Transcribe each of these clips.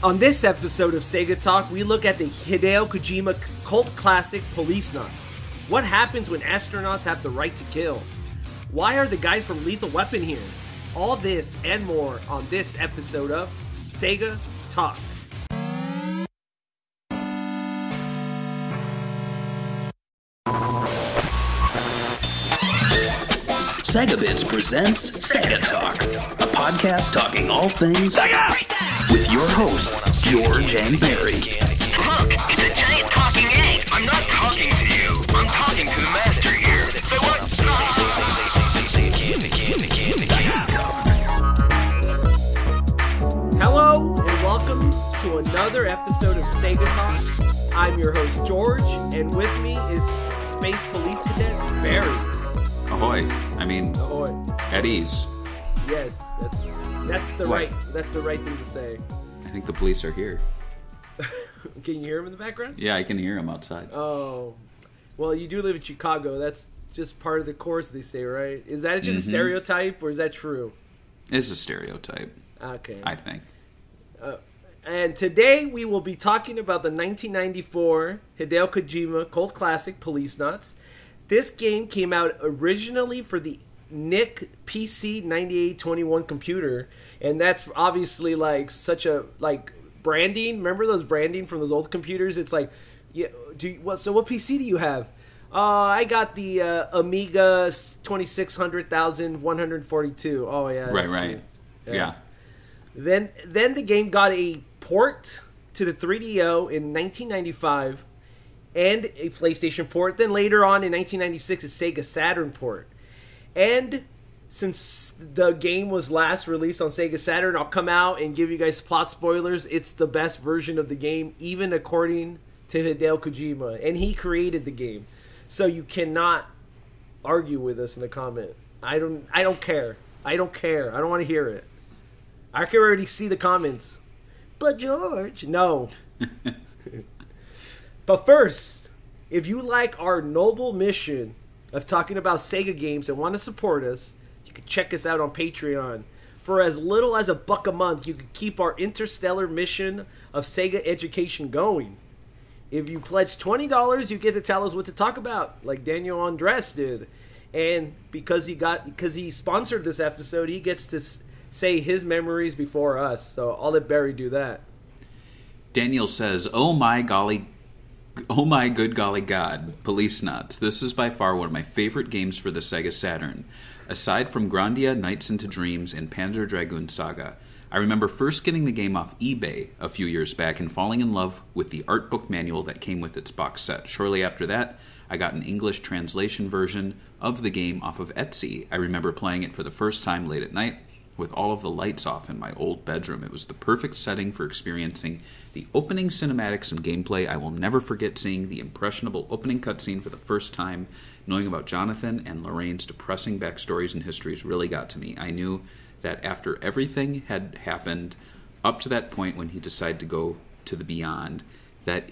On this episode of Sega Talk, we look at the Hideo Kojima cult classic Policenauts. What happens when astronauts have the right to kill? Why are the guys from Lethal Weapon here? All this and more on this episode of Sega Talk. Sega Bits presents Sega Talk, a podcast talking all things Sega! With your hosts, George and Barry. Look, it's a giant talking egg. I'm not talking to you. I'm talking to the master here. Say what? Hello, and welcome to another episode of Sega Talk. I'm your host, George, and with me is Space Police Cadet Barry. Ahoy. Ahoy. At ease. Yes, that's the right thing to say. I think the police are here. Can you hear them in the background? Yeah, I can hear them outside. Oh. Well, you do live in Chicago. That's just part of the course, they say, right? Is that just a stereotype, or is that true? It's a stereotype. Okay. I think. And today we will be talking about the 1994 Hideo Kojima cult classic Policenauts. This game came out originally for the NIC PC 9821 computer, and that's obviously like such a branding. Remember those branding from those old computers? It's like, yeah. So what PC do you have? I got the Amiga 2600,142. Oh yeah, that's right. Cool. Yeah. Then the game got a port to the 3DO in 1995. And a PlayStation port. Then later on in 1996, a Sega Saturn port. And since the game was last released on Sega Saturn, I'll come out and give you guys plot spoilers. It's the best version of the game, even according to Hideo Kojima. And he created the game. So you cannot argue with us in the comment. I don't care. I don't care. I don't want to hear it. I can already see the comments. But George, no. But first, if you like our noble mission of talking about Sega games and want to support us, you can check us out on Patreon. For as little as $1 a month, you can keep our interstellar mission of Sega education going. If you pledge $20, you get to tell us what to talk about, like Daniel Andres did. And because he sponsored this episode, he gets to say his memories before us. So I'll let Barry do that. Daniel says, oh my good golly god, Policenauts. This is by far one of my favorite games for the Sega Saturn. Aside from Grandia, Nights into Dreams, and Panzer Dragoon Saga, I remember first getting the game off eBay a few years back and falling in love with the art book manual that came with its box set. Shortly after that, I got an English translation version of the game off of Etsy. I remember playing it for the first time late at night, with all of the lights off in my old bedroom. It was the perfect setting for experiencing the opening cinematics and gameplay. I will never forget seeing the impressionable opening cutscene for the first time. Knowing about Jonathan and Lorraine's depressing backstories and histories really got to me. I knew that after everything had happened up to that point when he decided to go to the beyond, that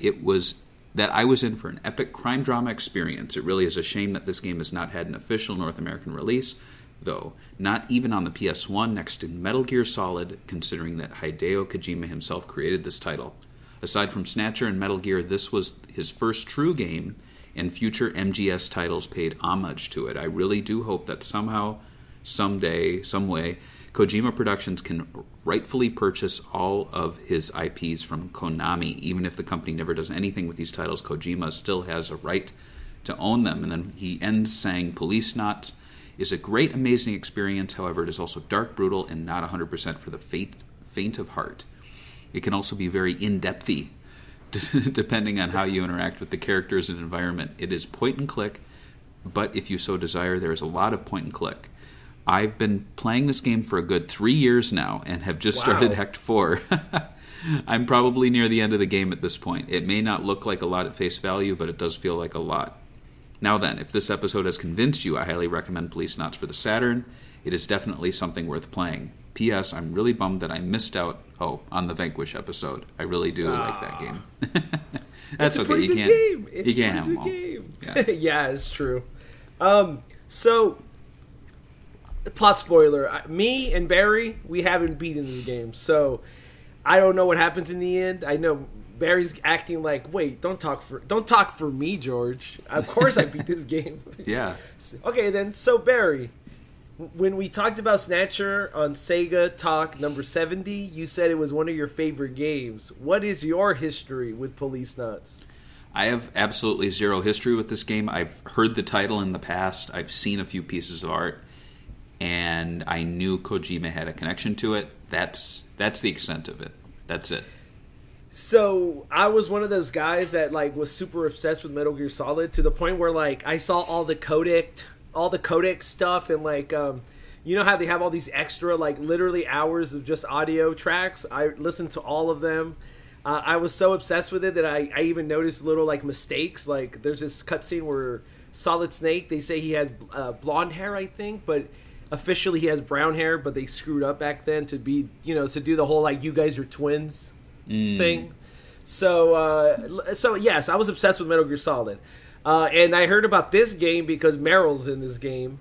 I was in for an epic crime drama experience. It really is a shame that this game has not had an official North American release, though, not even on the PS1 next to Metal Gear Solid, considering that Hideo Kojima himself created this title. Aside from Snatcher and Metal Gear, this was his first true game, and future MGS titles paid homage to it. I really do hope that somehow, someday, someway, Kojima Productions can rightfully purchase all of his IPs from Konami. Even if the company never does anything with these titles, Kojima still has a right to own them. And then he ends saying, Policenauts is a great, amazing experience. However, it is also dark, brutal, and not 100% for the faint of heart. It can also be very in-depthy, depending on how you interact with the characters and environment. It is point and click, but if you so desire, there is a lot of point and click. I've been playing this game for a good 3 years now and have just started Hect 4. I'm probably near the end of the game at this point. It may not look like a lot at face value, but it does feel like a lot. Now then, if this episode has convinced you, I highly recommend Policenauts for the Saturn. It is definitely something worth playing. P.S. I'm really bummed that I missed out on the Vanquish episode. I really do like that game. That's it's okay. You can't. It's you can't have a them all. game. Yeah. Yeah, it's true. So plot spoiler. Me and Barry, we haven't beaten this game. So I don't know what happens in the end. I know Barry's acting like, wait, don't talk for me, George. Of course I beat this game. Yeah. Okay, then. So Barry, when we talked about Snatcher on Sega Talk number 70, you said it was one of your favorite games. What is your history with Policenauts? I have absolutely zero history with this game. I've heard the title in the past. I've seen a few pieces of art, and I knew Kojima had a connection to it. That's the extent of it. That's it. So I was one of those guys that like was super obsessed with Metal Gear Solid to the point where like I saw all the codec stuff, and like you know how they have all these extra like literally hours of just audio tracks. I listened to all of them. I was so obsessed with it that I even noticed little like mistakes. Like there's this cutscene where Solid Snake, they say he has blonde hair, I think, but officially he has brown hair, but they screwed up back then to be, you know, to do the whole like you guys are twins thing. So yes, I was obsessed with Metal Gear Solid. And I heard about this game because Meryl's in this game.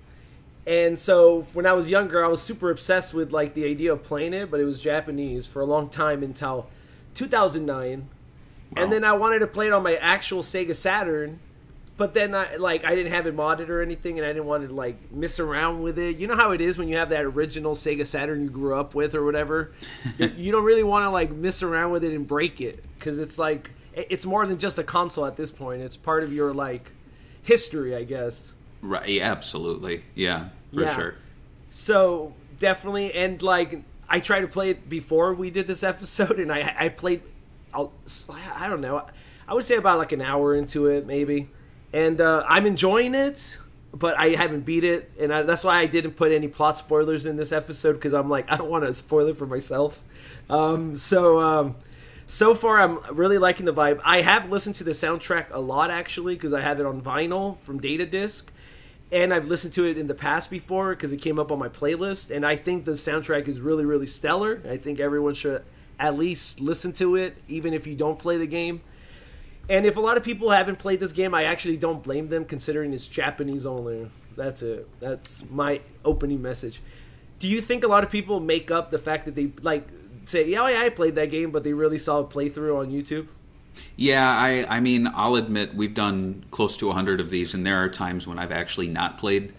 And so when I was younger, I was super obsessed with like the idea of playing it, but it was Japanese for a long time until 2009. Wow. And then I wanted to play it on my actual Sega Saturn, but then I didn't have it modded or anything, and I didn't want to like mess around with it. You know how it is when you have that original Sega Saturn you grew up with or whatever. You don't really want to like mess around with it and break it, because it's like it's more than just a console at this point. It's part of your like history, I guess. Right? Yeah, absolutely. Yeah, for sure. So definitely, and like I tried to play it before we did this episode, and I played. I don't know. I would say about like an hour into it, maybe. And I'm enjoying it, but I haven't beat it, and that's why I didn't put any plot spoilers in this episode, because I'm like, I don't want to spoil it for myself. So far, I'm really liking the vibe. I have listened to the soundtrack a lot, actually, because I have it on vinyl from Data Disc, and I've listened to it in the past before because it came up on my playlist, and I think the soundtrack is really, really stellar. I think everyone should at least listen to it, even if you don't play the game. And if a lot of people haven't played this game, I actually don't blame them, considering it's Japanese only. That's it. That's my opening message. Do you think a lot of people make up the fact that they like say, yeah, I played that game, but they really saw a playthrough on YouTube? Yeah, I mean, I'll admit we've done close to 100 of these, and there are times when I've actually not played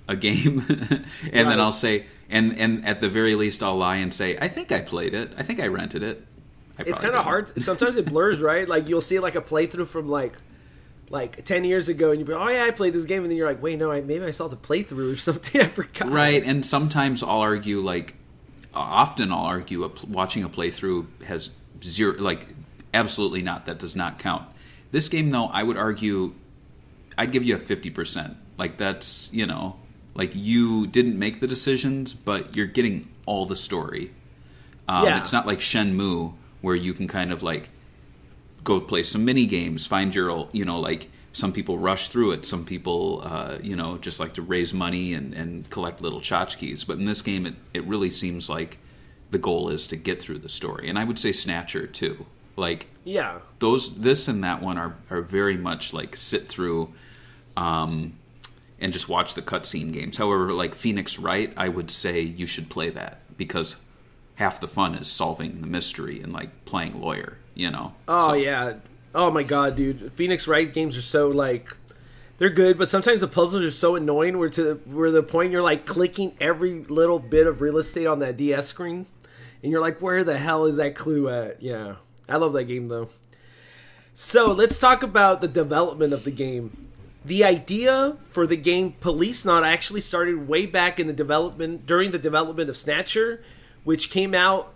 a game, and then I'll say, and at the very least I'll lie and say, I think I played it. I think I rented it. It's kind of hard. Sometimes it blurs, right? Like you'll see like a playthrough from like 10 years ago, and you'll be, oh yeah, I played this game, and then you're like, wait, no, maybe I saw the playthrough or something. I forgot. Right, and sometimes I'll argue, like, often I'll argue watching a playthrough has zero, like, absolutely not. That does not count. This game, though, I would argue, I'd give you a 50%. Like, that's, you know, like you didn't make the decisions, but you're getting all the story. It's not like Shenmue, where you can kind of like go play some mini games, find your, you know, like some people rush through it, some people, you know, just like to raise money and collect little tchotchkes. But in this game, it really seems like the goal is to get through the story. And I would say Snatcher too. Like, yeah, this and that one are very much like sit through, and just watch the cutscene games. However, like Phoenix Wright, I would say you should play that, because half the fun is solving the mystery and like playing lawyer, you know? Oh, yeah. Oh my god, dude. Phoenix Wright games are so like, they're good, but sometimes the puzzles are so annoying where the point you're like clicking every little bit of real estate on that DS screen, and you're like, where the hell is that clue at? Yeah. I love that game though. So let's talk about the development of the game. The idea for the game Policenaut actually started way back in the development, during the development of Snatcher, which came out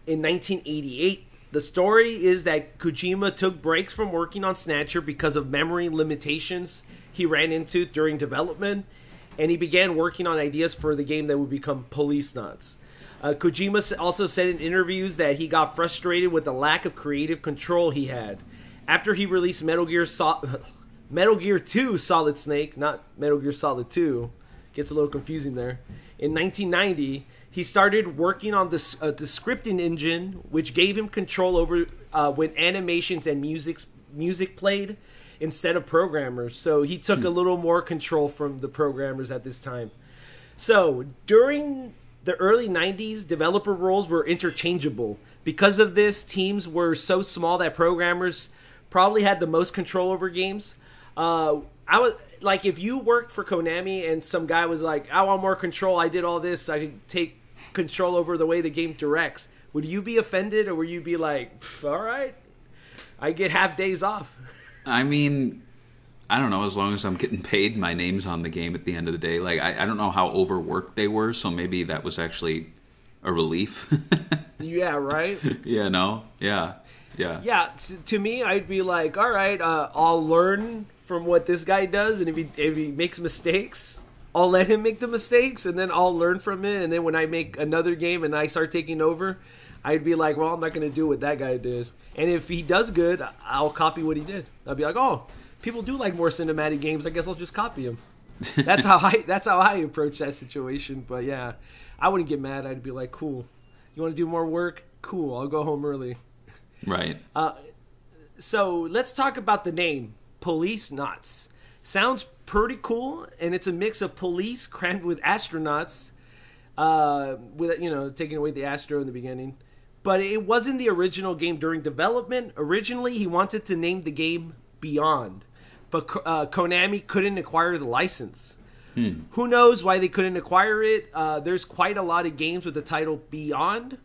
in 1988. The story is that Kojima took breaks from working on Snatcher because of memory limitations he ran into during development, and he began working on ideas for the game that would become Policenauts. Kojima also said in interviews that he got frustrated with the lack of creative control he had. After he released Metal Gear 2 Solid Snake, not Metal Gear Solid 2, gets a little confusing there, in 1990, he started working on the scripting engine, which gave him control over when animations and music played instead of programmers. So he took a little more control from the programmers at this time. So during the early 90s, developer roles were interchangeable. Because of this, teams were so small that programmers probably had the most control over games. I was like, if you worked for Konami and some guy was like, I want more control, I did all this, I could take control over the way the game directs, would you be offended, or would you be like, all right, I get half days off? I mean, I don't know, as long as I'm getting paid, my name's on the game at the end of the day. Like, I don't know how overworked they were, so maybe that was actually a relief. Yeah, right? Yeah, no? Yeah. Yeah, to me, I'd be like, all right, I'll learn from what this guy does, and if he makes mistakes, I'll let him make the mistakes, and then I'll learn from it, and then when I make another game and I start taking over, I'd be like, well, I'm not going to do what that guy did. And if he does good, I'll copy what he did. I'll be like, oh, people do like more cinematic games, I guess I'll just copy him. That's how I approach that situation. But yeah, I wouldn't get mad. I'd be like, cool. You want to do more work? Cool. I'll go home early. Right. So let's talk about the name, Policenauts. Sounds pretty cool, and it's a mix of police crammed with astronauts, with taking away the astro in the beginning. But it wasn't the original game during development. Originally, he wanted to name the game Beyond, but Konami couldn't acquire the license. Who knows why they couldn't acquire it? There's quite a lot of games with the title Beyond.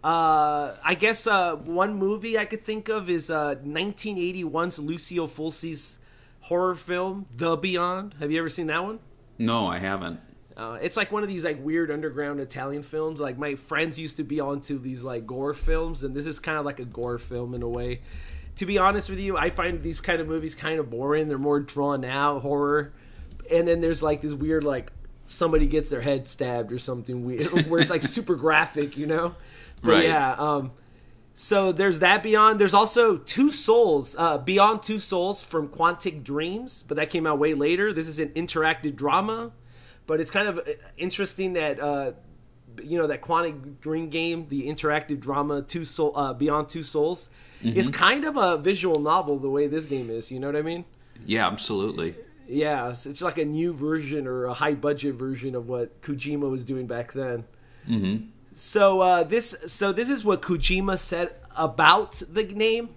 I guess one movie I could think of is 1981's Lucio Fulci's horror film, The Beyond. Have you ever seen that one? No, I haven't. It's like one of these like weird underground Italian films. Like my friends used to be onto these like gore films, and this is kind of like a gore film in a way. To be honest with you, I find these kind of movies kind of boring. They're more drawn out horror, and then there's like this weird like somebody gets their head stabbed or something weird, where it's like super graphic, you know. But right. Yeah, so there's that Beyond. There's also Two Souls, Beyond Two Souls from Quantic Dreams, but that came out way later. This is an interactive drama, but it's kind of interesting that that Quantic Dream game, the interactive drama Beyond Two Souls, is kind of a visual novel the way this game is. You know what I mean? Yeah, absolutely. Yeah, it's like a new version or a high budget version of what Kojima was doing back then. Mm-hmm. So this is what Kojima said about the name.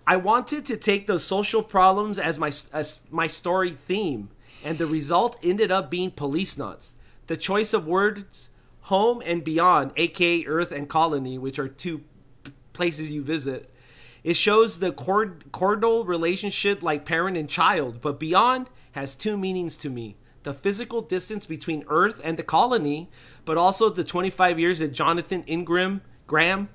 I wanted to take those social problems as my story theme, and the result ended up being Policenauts. The choice of words, home and beyond, aka Earth and Colony, which are two places you visit. It shows the cordial relationship like parent and child, but beyond has two meanings to me. The physical distance between Earth and the colony, but also the 25 years that Jonathan Graham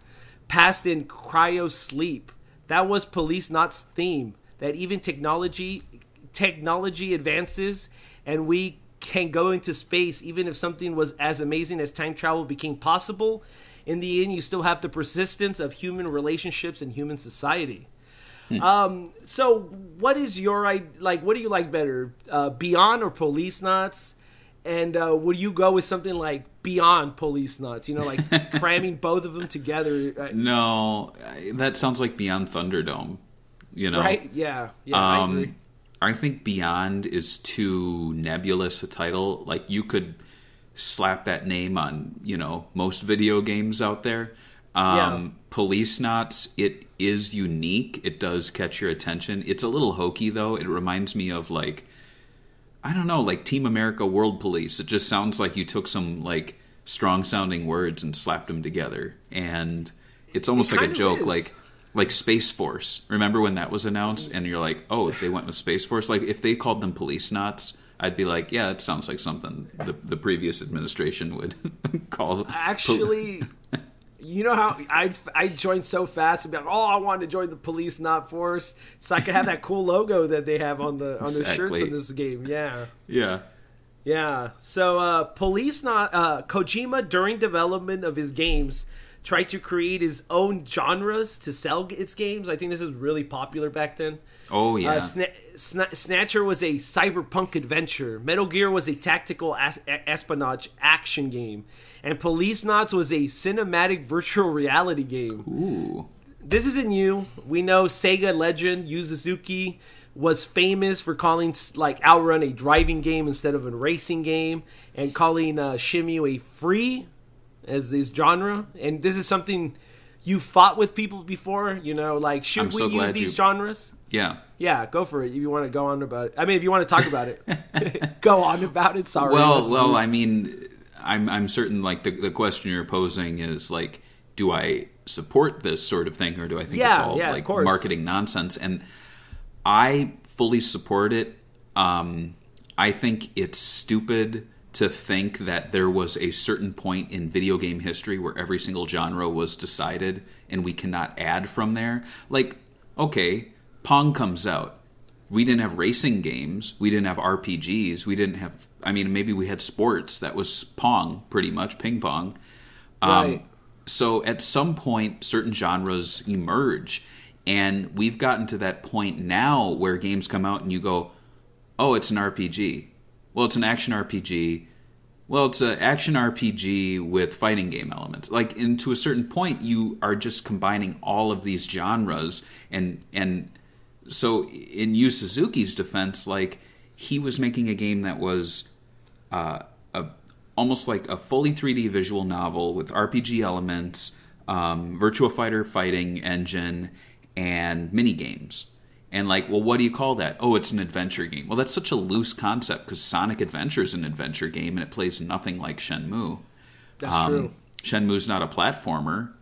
passed in cryo sleep. That was Policenauts' theme, that even technology advances and we can go into space, even if something was as amazing as time travel became possible. In the end, you still have the persistence of human relationships and human society. So what is your what do you like better, Beyond or Policenauts? And would you go with something like Beyond Policenauts? Like cramming both of them together. No, that sounds like Beyond Thunderdome. Right? Yeah. I agree. I think Beyond is too nebulous a title. Like you could slap that name on most video games out there. Policenauts, it is unique. It does catch your attention. It's a little hokey though. It reminds me of like Team America World Police. It just sounds like you took some like strong sounding words and slapped them together, and it's almost like a joke. Like Space Force. Remember when that was announced and you're like, oh, they went with Space Force? Like if they called them Policenauts, I'd be like, yeah, it sounds like something the previous administration would call. Actually, you know how I'd join so fast and be like, oh, I want to join the Policenaut Force so I could have that cool logo that they have on their shirts in this game. Yeah. So Kojima, during development of his games, tried to create his own genres to sell its games. I think this is really popular back then. Oh, yeah. Snatcher was a cyberpunk adventure. Metal Gear was a tactical espionage action game. And Policenauts was a cinematic virtual reality game. Ooh. This isn't new. We know Sega legend Yu Suzuki was famous for calling Outrun a driving game instead of a racing game, and calling Shimmy a free as this genre, and this is something you fought with people before. You know, like should we use these genres? Yeah, go for it. If you want to go on about it. I mean, if you want to talk about it, go on about it. Sorry. Well, I mean, I'm certain like the question you're posing is like, do I support this sort of thing, or do I think it's all like marketing nonsense? And I fully support it. I think it's stupid to think that there was a certain point in video game history where every single genre was decided and we cannot add from there. Like, okay, Pong comes out. We didn't have racing games. We didn't have RPGs. We didn't have, I mean, maybe we had sports. That was Pong, pretty much, ping pong. Right. So at some point, certain genres emerge. And we've gotten to that point now where games come out and you go, oh, it's an RPG. Well, it's an action RPG. Well, it's an action RPG with fighting game elements. Like, and to a certain point, you are just combining all of these genres. And so in Yu Suzuki's defense, like, he was making a game that was almost like a fully 3D visual novel with RPG elements, Virtua Fighter fighting engine, and mini games. And like, well, what do you call that? Oh, it's an adventure game. Well, that's such a loose concept because Sonic Adventure is an adventure game and it plays nothing like Shenmue. That's true. Shenmue's not a platformer.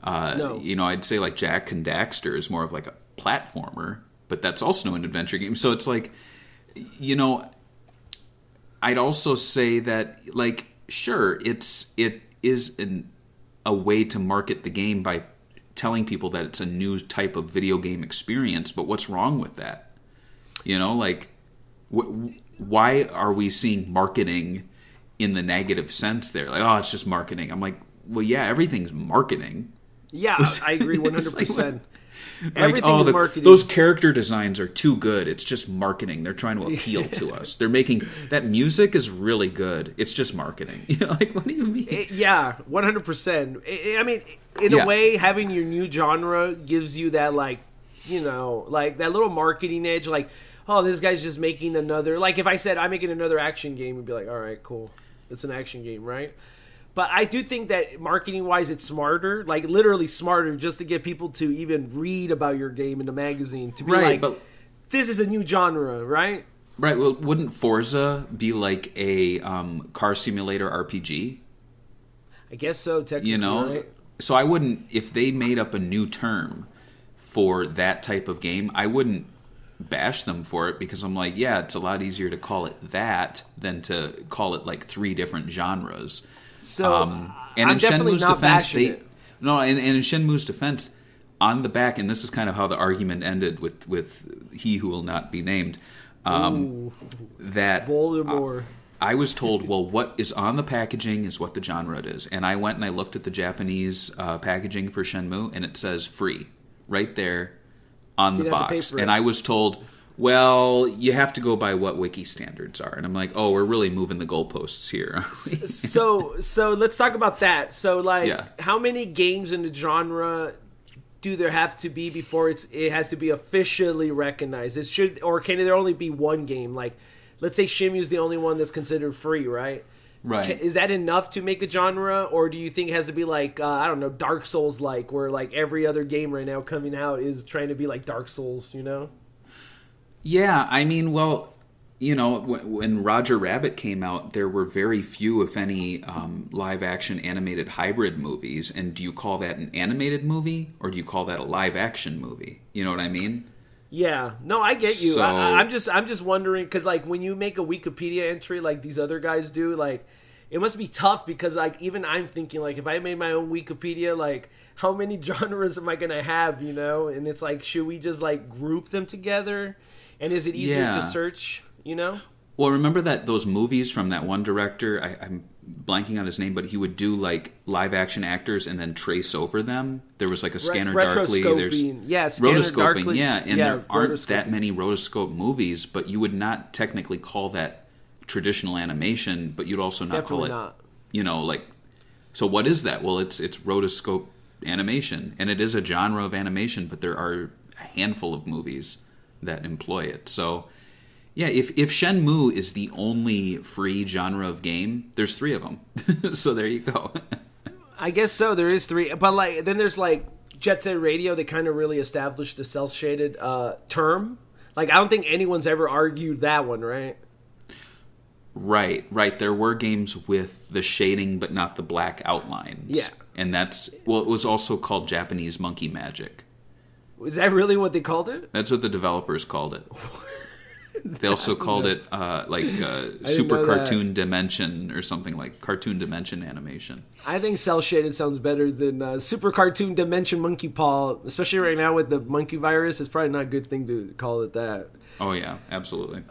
No. You know, I'd say like Jak and Daxter is more of like a platformer, but that's also an adventure game. So it's like, you know, I'd also say that, like, sure, it is a way to market the game by telling people that it's a new type of video game experience, but what's wrong with that? You know, like, why are we seeing marketing in the negative sense there? Like, oh, it's just marketing. I'm like, well, yeah, everything's marketing. Yeah, I agree 100%. Everything's marketing. Those character designs are too good. It's just marketing. They're trying to appeal to us. They're making that music is really good. It's just marketing. You know, like, what do you mean? Yeah, 100%. I mean, in a way, having your new genre gives you that, like, you know, like that little marketing edge. Like, oh, this guy's just making another. Like, if I said I'm making another action game, it'd be like, all right, cool. It's an action game, right? But I do think that marketing-wise, it's smarter, like literally smarter, just to get people to even read about your game in the magazine. To be like, but this is a new genre, right? Right. Well, wouldn't Forza be like a car simulator RPG? I guess so, technically, you know? Right? So I wouldn't, if they made up a new term for that type of game, I wouldn't bash them for it because I'm like, yeah, it's a lot easier to call it that than to call it like 3 different genres. So, and I'm in definitely Shenmue's not defense, bashing it. and in Shenmue's defense, on the back, and this is kind of how the argument ended with he who will not be named, that Voldemort. I was told, well, what is on the packaging is what the genre it is, and I went and I looked at the Japanese packaging for Shenmue, and it says free right there on the box, and I was told, well, you have to go by what wiki standards are. And I'm like, oh, we're really moving the goalposts here. So let's talk about that. So, like, how many games in the genre do there have to be before it has to be officially recognized? Or can there only be one game? Like, let's say Shimu's the only one that's considered free, right? Right. Is that enough to make a genre? Or do you think it has to be like, I don't know, Dark Souls-like, where like every other game right now coming out is trying to be like Dark Souls, you know? Yeah, I mean, well, you know, when Roger Rabbit came out, there were very few, if any, live-action animated hybrid movies. And do you call that an animated movie, or do you call that a live-action movie? You know what I mean? Yeah. No, I get you. So, I'm just wondering, because, like, when you make a Wikipedia entry like these other guys do, like, it must be tough because, like, even I'm thinking, like, if I made my own Wikipedia, like, how many genres am I going to have, you know? And it's like, should we just, like, group them together? And is it easier to search, you know? Well, remember those movies from that one director? I'm blanking on his name, but he would do like live action actors and then trace over them. There was like a Scanner Darkly. There's Scanner Darkly. Yeah, and there aren't that many rotoscope movies, but you would not technically call that traditional animation, but you'd also not call it, you know, like, so what is that? Well, it's rotoscope animation, and it is a genre of animation, but there are a handful of movies that employ it. So, yeah, if Shenmue is the only free genre of game, there's 3 of them. So there you go. I guess so. There is 3, but like then there's like Jet Set Radio. They kind of really established the cell shaded term. Like I don't think anyone's ever argued that one, right? Right. There were games with the shading, but not the black outlines. Yeah, and that's it was also called Japanese monkey magic. Was that really what they called it? That's what the developers called it. They also called it Super Cartoon Dimension or something like Cartoon Dimension animation. I think cell shaded sounds better than Super Cartoon Dimension Monkey Paw, especially right now with the monkey virus. It's probably not a good thing to call it that. Oh yeah, absolutely.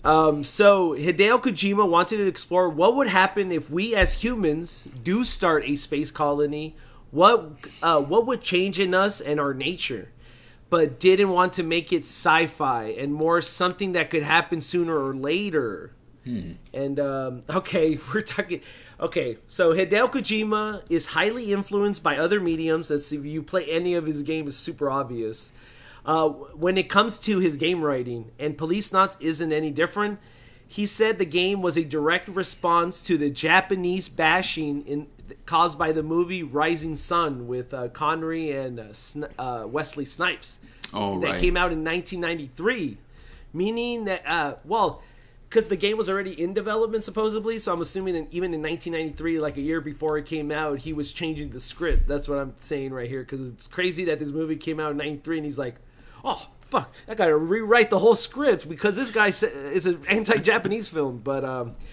So Hideo Kojima wanted to explore what would happen if we as humans do start a space colony. What would change in us and our nature, but didn't want to make it sci-fi and more something that could happen sooner or later. And okay, we're talking. Okay, so Hideo Kojima is highly influenced by other mediums. As if you play any of his games, it's super obvious. When it comes to his game writing, and Policenauts isn't any different. He said the game was a direct response to the Japanese bashing caused by the movie Rising Sun with Connery and Wesley Snipes. That came out in 1993. Meaning that, because the game was already in development supposedly, so I'm assuming that even in 1993, like a year before it came out, he was changing the script. That's what I'm saying right here, because it's crazy that this movie came out in 93 and he's like, oh, fuck, I gotta rewrite the whole script because this guy is an anti-Japanese film. But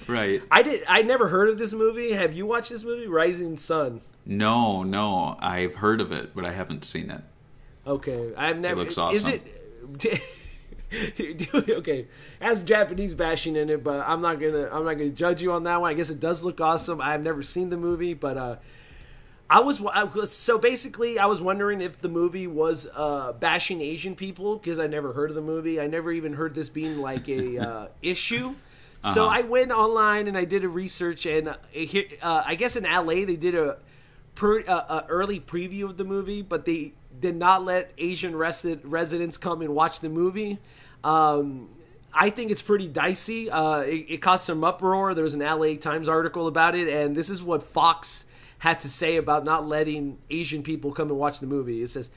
right, I never heard of this movie. Have you watched this movie, Rising Sun? No, I've heard of it, but I haven't seen it. Okay, I've never. It looks awesome. Is it? Okay, has Japanese bashing in it, but I'm not gonna judge you on that one. I guess it does look awesome. I've never seen the movie, but I was wondering if the movie was bashing Asian people because I never heard of the movie. I never even heard this being like a issue. So I went online and I did a research, and I guess in LA they did a early preview of the movie, but they did not let Asian residents come and watch the movie. I think it's pretty dicey. It caused some uproar. There was an LA Times article about it, and this is what Fox had to say about not letting Asian people come and watch the movie. It says,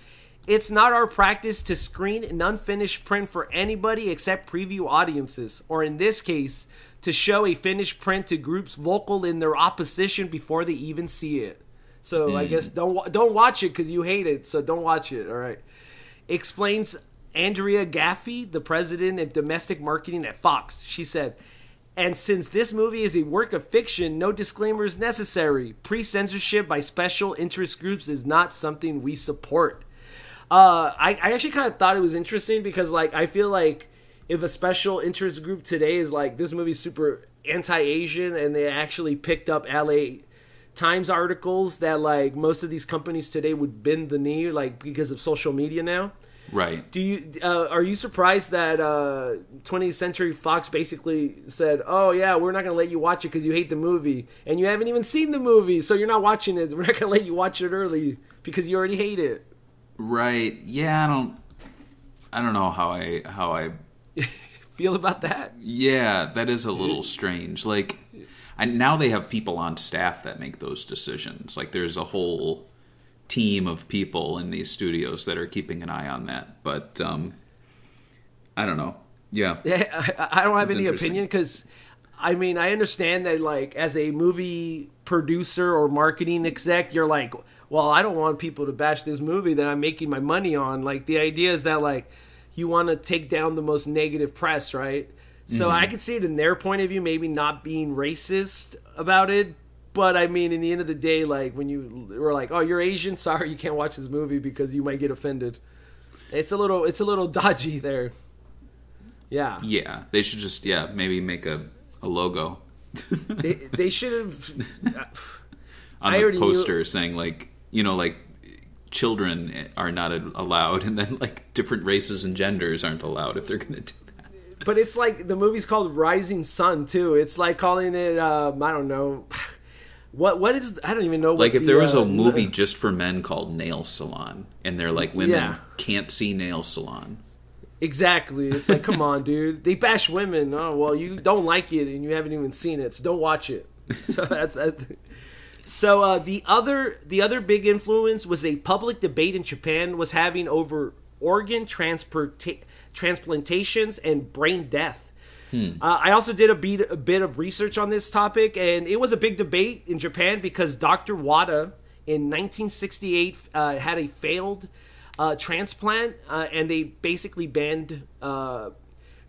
"It's not our practice to screen an unfinished print for anybody except preview audiences, or in this case, to show a finished print to groups vocal in their opposition before they even see it." So I guess don't watch it because you hate it, so don't watch it, all right? Explains Andrea Gaffey, the president of domestic marketing at Fox. She said, "And since this movie is a work of fiction, no disclaimer is necessary. Pre-censorship by special interest groups is not something we support." I actually kind of thought it was interesting because, like, I feel like if a special interest group today is like, this movie's super anti-Asian, and they actually picked up LA Times articles that, like, most of these companies today would bend the knee, like, because of social media now. Right. Do you are you surprised that 20th Century Fox basically said, "Oh yeah, we're not going to let you watch it because you hate the movie, and you haven't even seen the movie, so you're not watching it. We're not going to let you watch it early because you already hate it." Right. Yeah. I don't know how I feel about that. Yeah, that is a little strange. Like, now they have people on staff that make those decisions. Like, there's a whole team of people in these studios that are keeping an eye on that, but I don't know. Yeah, I don't have any opinion because, I mean, I understand that, like, as a movie producer or marketing exec, you're like, well, I don't want people to bash this movie that I'm making my money on. Like, the idea is that, like, you want to take down the most negative press, right? So I could see it in their point of view, maybe not being racist about it. But I mean, in the end of the day, like, when you were like, "Oh, you're Asian, sorry, you can't watch this movie because you might get offended." It's a little dodgy there. Yeah. Yeah, they should just maybe make a logo. they should have on the poster saying, like, like, children are not allowed, and then, like, different races and genders aren't allowed if they're going to do that. But it's like the movie's called Rising Sun too. It's like calling it I don't know. What is, I don't even know. Like, if there was a movie just for men called Nail Salon, and they're like, women can't see Nail Salon. Exactly. It's like, come on, dude. They bash women. Oh, well, you don't like it, and you haven't even seen it, so don't watch it. So So the other big influence was a public debate in Japan was having over organ transplantations and brain death. I also did a bit of research on this topic, and it was a big debate in Japan because Dr. Wada in 1968 had a failed transplant, and they basically banned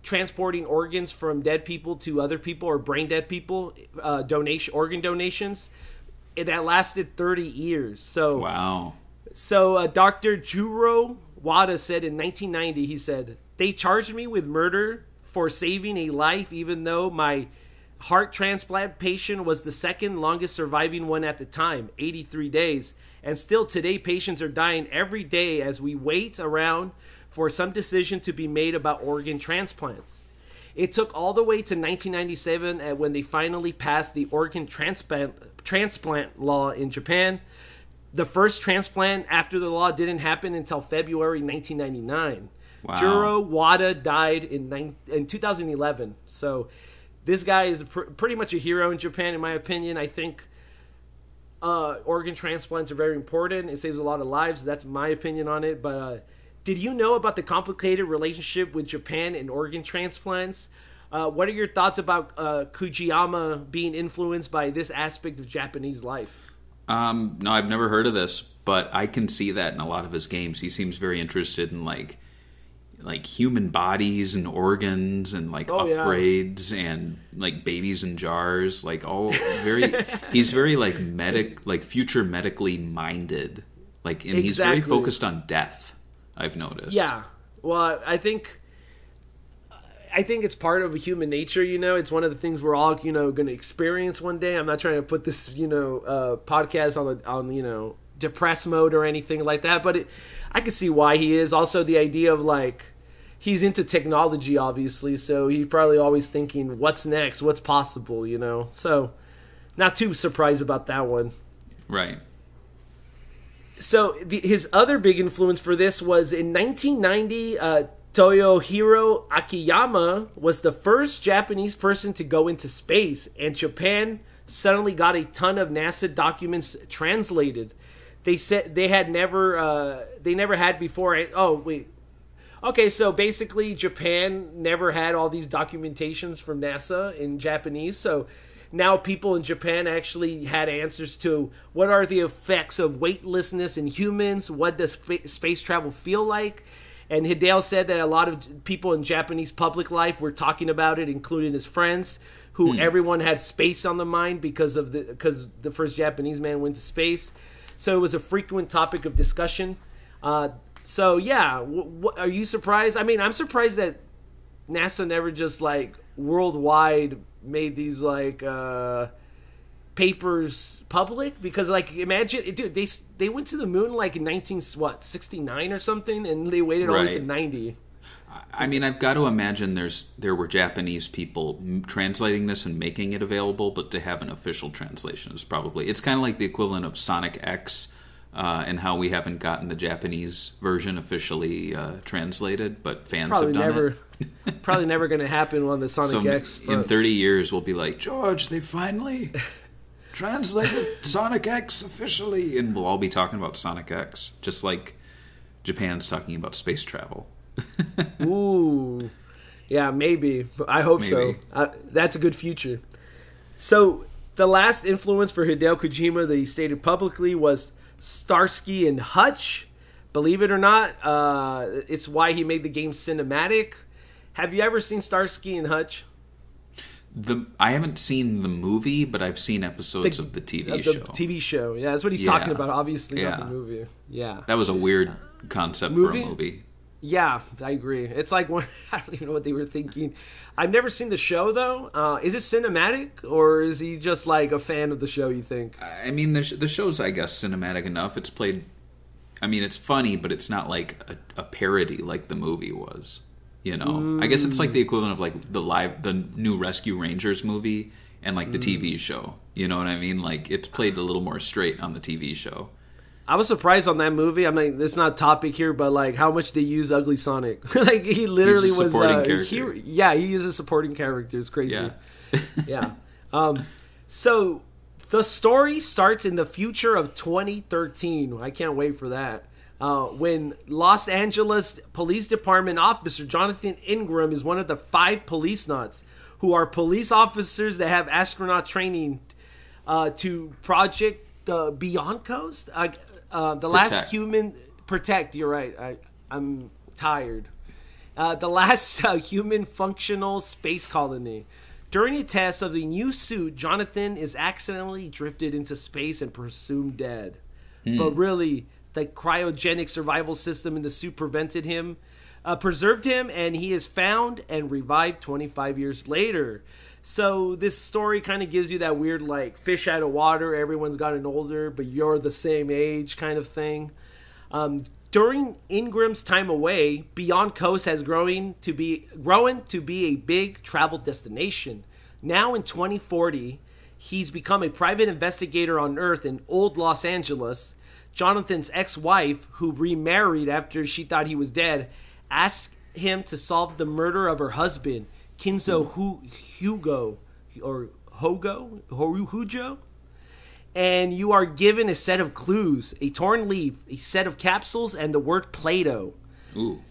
transporting organs from dead people to other people or brain dead people, organ donations. That lasted 30 years. So wow. So Dr. Juro Wada said in 1990, he said, "They charged me with murder for saving a life, even though my heart transplant patient was the second longest surviving one at the time, 83 days. And still today, patients are dying every day as we wait around for some decision to be made about organ transplants." It took all the way to 1997 when they finally passed the organ transplant law in Japan. The first transplant after the law didn't happen until February 1999. Wow. Juro Wada died in 2011. So this guy is pretty much a hero in Japan, in my opinion. I think organ transplants are very important. It saves a lot of lives. That's my opinion on it. But did you know about the complicated relationship with Japan and organ transplants? What are your thoughts about Kujiyama being influenced by this aspect of Japanese life? No, I've never heard of this, but I can see that in a lot of his games. He seems very interested in like human bodies and organs and upgrades and like babies in jars, like all very. He's very future medically minded, and he's very focused on death. I've noticed. Yeah, well, I think it's part of human nature. It's one of the things we're all going to experience one day. I'm not trying to put this podcast on depressed mode or anything like that, but I can see why he is. Also, the idea of he's into technology, obviously, so he's probably always thinking, what's next, what's possible, So, not too surprised about that one. Right. So, his other big influence for this was in 1990, Toyohiro Akiyama was the first Japanese person to go into space, and Japan suddenly got a ton of NASA documents translated. They said they never had before. Oh, wait. Okay, so basically Japan never had all these documentations from NASA in Japanese, so now people in Japan actually had answers to what are the effects of weightlessness in humans, what does space travel feel like, and Hideo said that a lot of people in Japanese public life were talking about it, including his friends, who everyone had space on the mind because the first Japanese man went to space, so it was a frequent topic of discussion. So yeah, are you surprised? I mean, I'm surprised that NASA never just worldwide made these papers public, because imagine, dude, they went to the moon in 1969 or something, and they waited all the way to 90. I mean, I've got to imagine there were Japanese people translating this and making it available, but to have an official translation is it's kind of like the equivalent of Sonic X, and how we haven't gotten the Japanese version officially translated, but fans have done it. Probably never going to happen on the Sonic X. In 30 years, we'll be like, George, they finally translated Sonic X officially, and we'll all be talking about Sonic X, just like Japan's talking about space travel. Ooh, yeah, maybe. I hope so. That's a good future. So the last influence for Hideo Kojima that he stated publicly was Starsky and Hutch. Believe it or not, it's why he made the game cinematic. Have you ever seen Starsky and Hutch? I haven't seen the movie, but I've seen episodes of the TV show. TV show, yeah, that's what he's talking about. Obviously, not the movie. Yeah, that was a weird concept for a movie. Yeah, I agree. It's I don't even know what they were thinking. I've never seen the show, though. Is it cinematic, or is he just a fan of the show, you think? I mean, the show's, I guess, cinematic enough. It's played... I mean, it's funny, but it's not a parody like the movie was. I guess it's the equivalent of the new Rescue Rangers movie and the TV show. You know what I mean? It's played a little more straight on the TV show. I was surprised on that movie. I mean, it's not a topic here, but how much they use Ugly Sonic. He literally was he uses supporting character. It's crazy. Yeah. Yeah. So The story starts in the future of 2013. I can't wait for that. When Los Angeles Police Department officer Jonathan Ingram is one of the 5 Policenauts who are police officers that have astronaut training to Project Beyond Coast. Last human... Protect, you're right. I'm tired. The last human functional space colony. During a test of the new suit, Jonathan is accidentally drifted into space and presumed dead. But really, the cryogenic survival system in the suit preserved him, and he is found and revived 25 years later. So this story kind of gives you that weird, like, fish out of water, everyone's gotten older, but you're the same age kind of thing. During Ingram's time away, Beyond Coast has grown to be a big travel destination. Now in 2040, he's become a private investigator on Earth in old Los Angeles. Jonathan's ex-wife, who remarried after she thought he was dead, asked him to solve the murder of her husband, Kinzo Hujo. And you are given a set of clues, a torn leaf, a set of capsules, and the word Play-Doh. Ooh.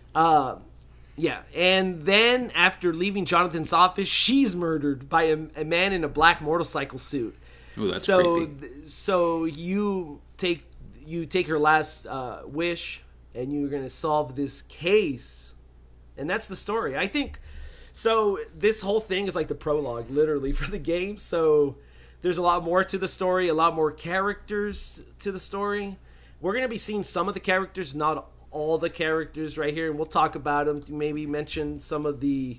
Yeah. And then after leaving Jonathan's office, she's murdered by a man in a black motorcycle suit. Ooh, that's creepy. So you take her last wish, and you're going to solve this case. And that's the story. I think, so this whole thing is like the prologue, literally, for the game. So there's a lot more to the story, a lot more characters to the story. We're going to be seeing some of the characters, not all the characters right here, and we'll talk about them, maybe mention some of the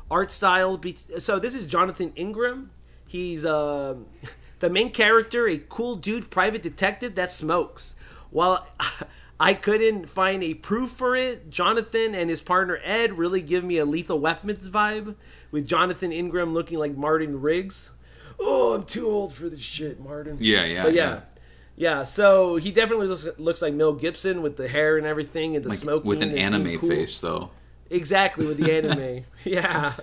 art style. So this is Jonathan Ingram. He's the main character, a cool dude private detective that smokes. While I couldn't find a proof for it, Jonathan and his partner Ed really give me a Lethal Weapons vibe, with Jonathan Ingram looking like Martin Riggs. Oh, I'm too old for this shit, Martin. Yeah. So he definitely looks like Mel Gibson with the hair and everything and the smoking. With an anime face, though. Exactly, with the anime. Yeah.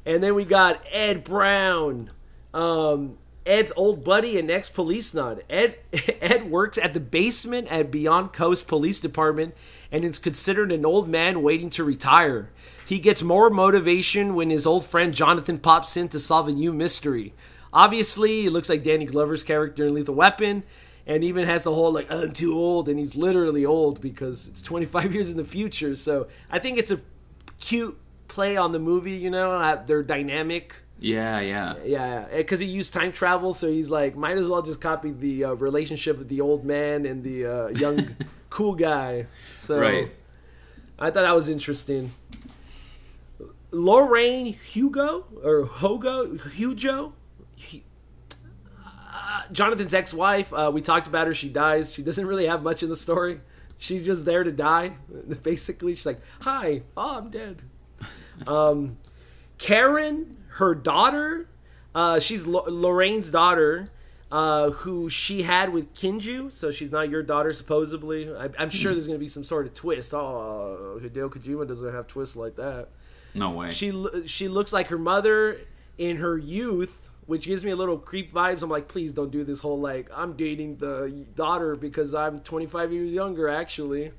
And then we got Ed Brown, Ed's old buddy and ex-policenaut. Ed works at the basement at Beyond Coast Police Department and is considered an old man waiting to retire. He gets more motivation when his old friend Jonathan pops in to solve a new mystery. Obviously, it looks like Danny Glover's character in Lethal Weapon, and even has the whole, like, I'm too old, and he's literally old because it's 25 years in the future. So I think it's a cute play on the movie, you know, their dynamic. Yeah, because he used time travel, so he's like, might as well just copy the relationship with the old man and the young cool guy. So right. I thought that was interesting. Lorraine Hugo, Jonathan's ex-wife, we talked about her. She dies. She doesn't really have much in the story. She's just there to die, basically. She's like, hi, I'm dead. Karen, her daughter, she's Lorraine's daughter, who she had with Kinju, so she's not your daughter, supposedly. I'm sure there's going to be some sort of twist. Oh, Hideo Kojima doesn't have twists like that. No way. She looks like her mother in her youth, which gives me a little creep vibes. I'm like, please don't do this whole, like, I'm dating the daughter because I'm 25 years younger, actually.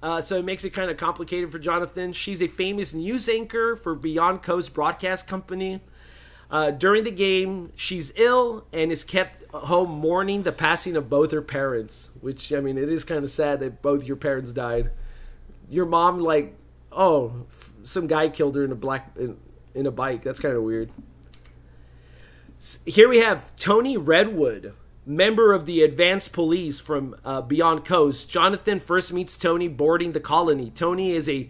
So it makes it kind of complicated for Jonathan. She's a famous news anchor for Beyond Coast Broadcast Company. During the game, she's ill and is kept home mourning the passing of both her parents, which, I mean, it is kind of sad that both your parents died. Your mom, like, some guy killed her in a bike. That's kind of weird. Here we have Tony Redwood, member of the advanced police from Beyond Coast. Jonathan first meets Tony boarding the colony. Tony is a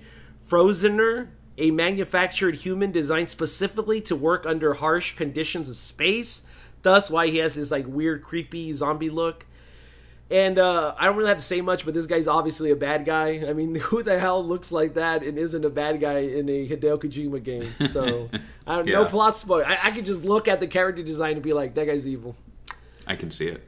Frozener, a manufactured human designed specifically to work under harsh conditions of space. Thus why he has this like weird, creepy zombie look. And I don't really have to say much, but this guy's obviously a bad guy. I mean, who the hell looks like that and isn't a bad guy in a Hideo Kojima game? So, no plot spoil. I could just look at the character design and be like, that guy's evil. I can see it.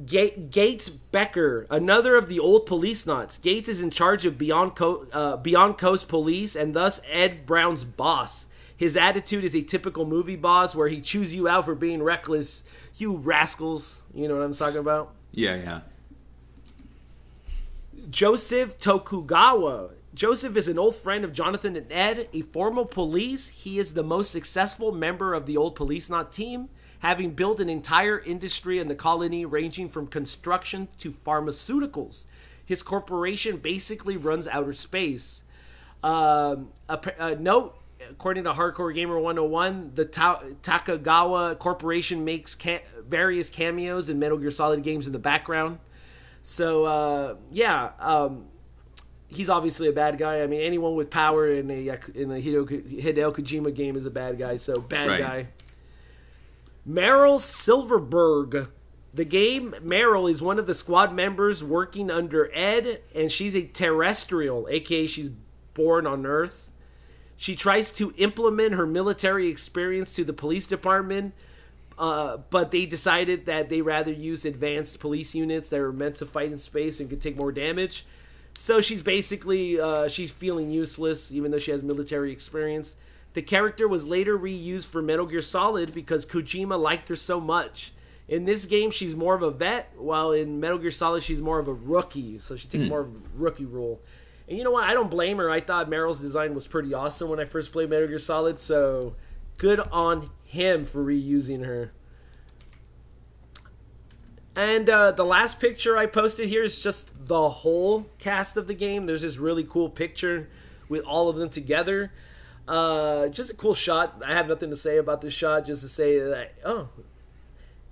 Gates Becker, another of the old Policenauts. Gates is in charge of Beyond Coast Police and thus Ed Brown's boss. His attitude is a typical movie boss where he chews you out for being reckless. You rascals. You know what I'm talking about? Yeah. Joseph Tokugawa. Joseph is an old friend of Jonathan and Ed, a former police. He is the most successful member of the old Policenaut team, having built an entire industry in the colony ranging from construction to pharmaceuticals. His corporation basically runs outer space. A note, according to Hardcore Gamer 101, the Takagawa Corporation makes various cameos in Metal Gear Solid games in the background. So, he's obviously a bad guy. I mean, anyone with power in a Hideo Kojima game is a bad guy, so bad guy. Meryl Silverberg. The game, Meryl is one of the squad members working under Ed, and she's a terrestrial, aka she's born on Earth. She tries to implement her military experience to the police department, but they decided that they rather use advanced police units that are meant to fight in space and could take more damage. So she's basically, she's feeling useless, even though she has military experience. The character was later reused for Metal Gear Solid because Kojima liked her so much. In this game, she's more of a vet, while in Metal Gear Solid, she's more of a rookie. So she takes more of a rookie role. And you know what? I don't blame her. I thought Meryl's design was pretty awesome when I first played Metal Gear Solid. So good on him for reusing her. And the last picture I posted here is just the whole cast of the game. There's this really cool picture with all of them together. Just a cool shot. I have nothing to say about this shot, just to say that,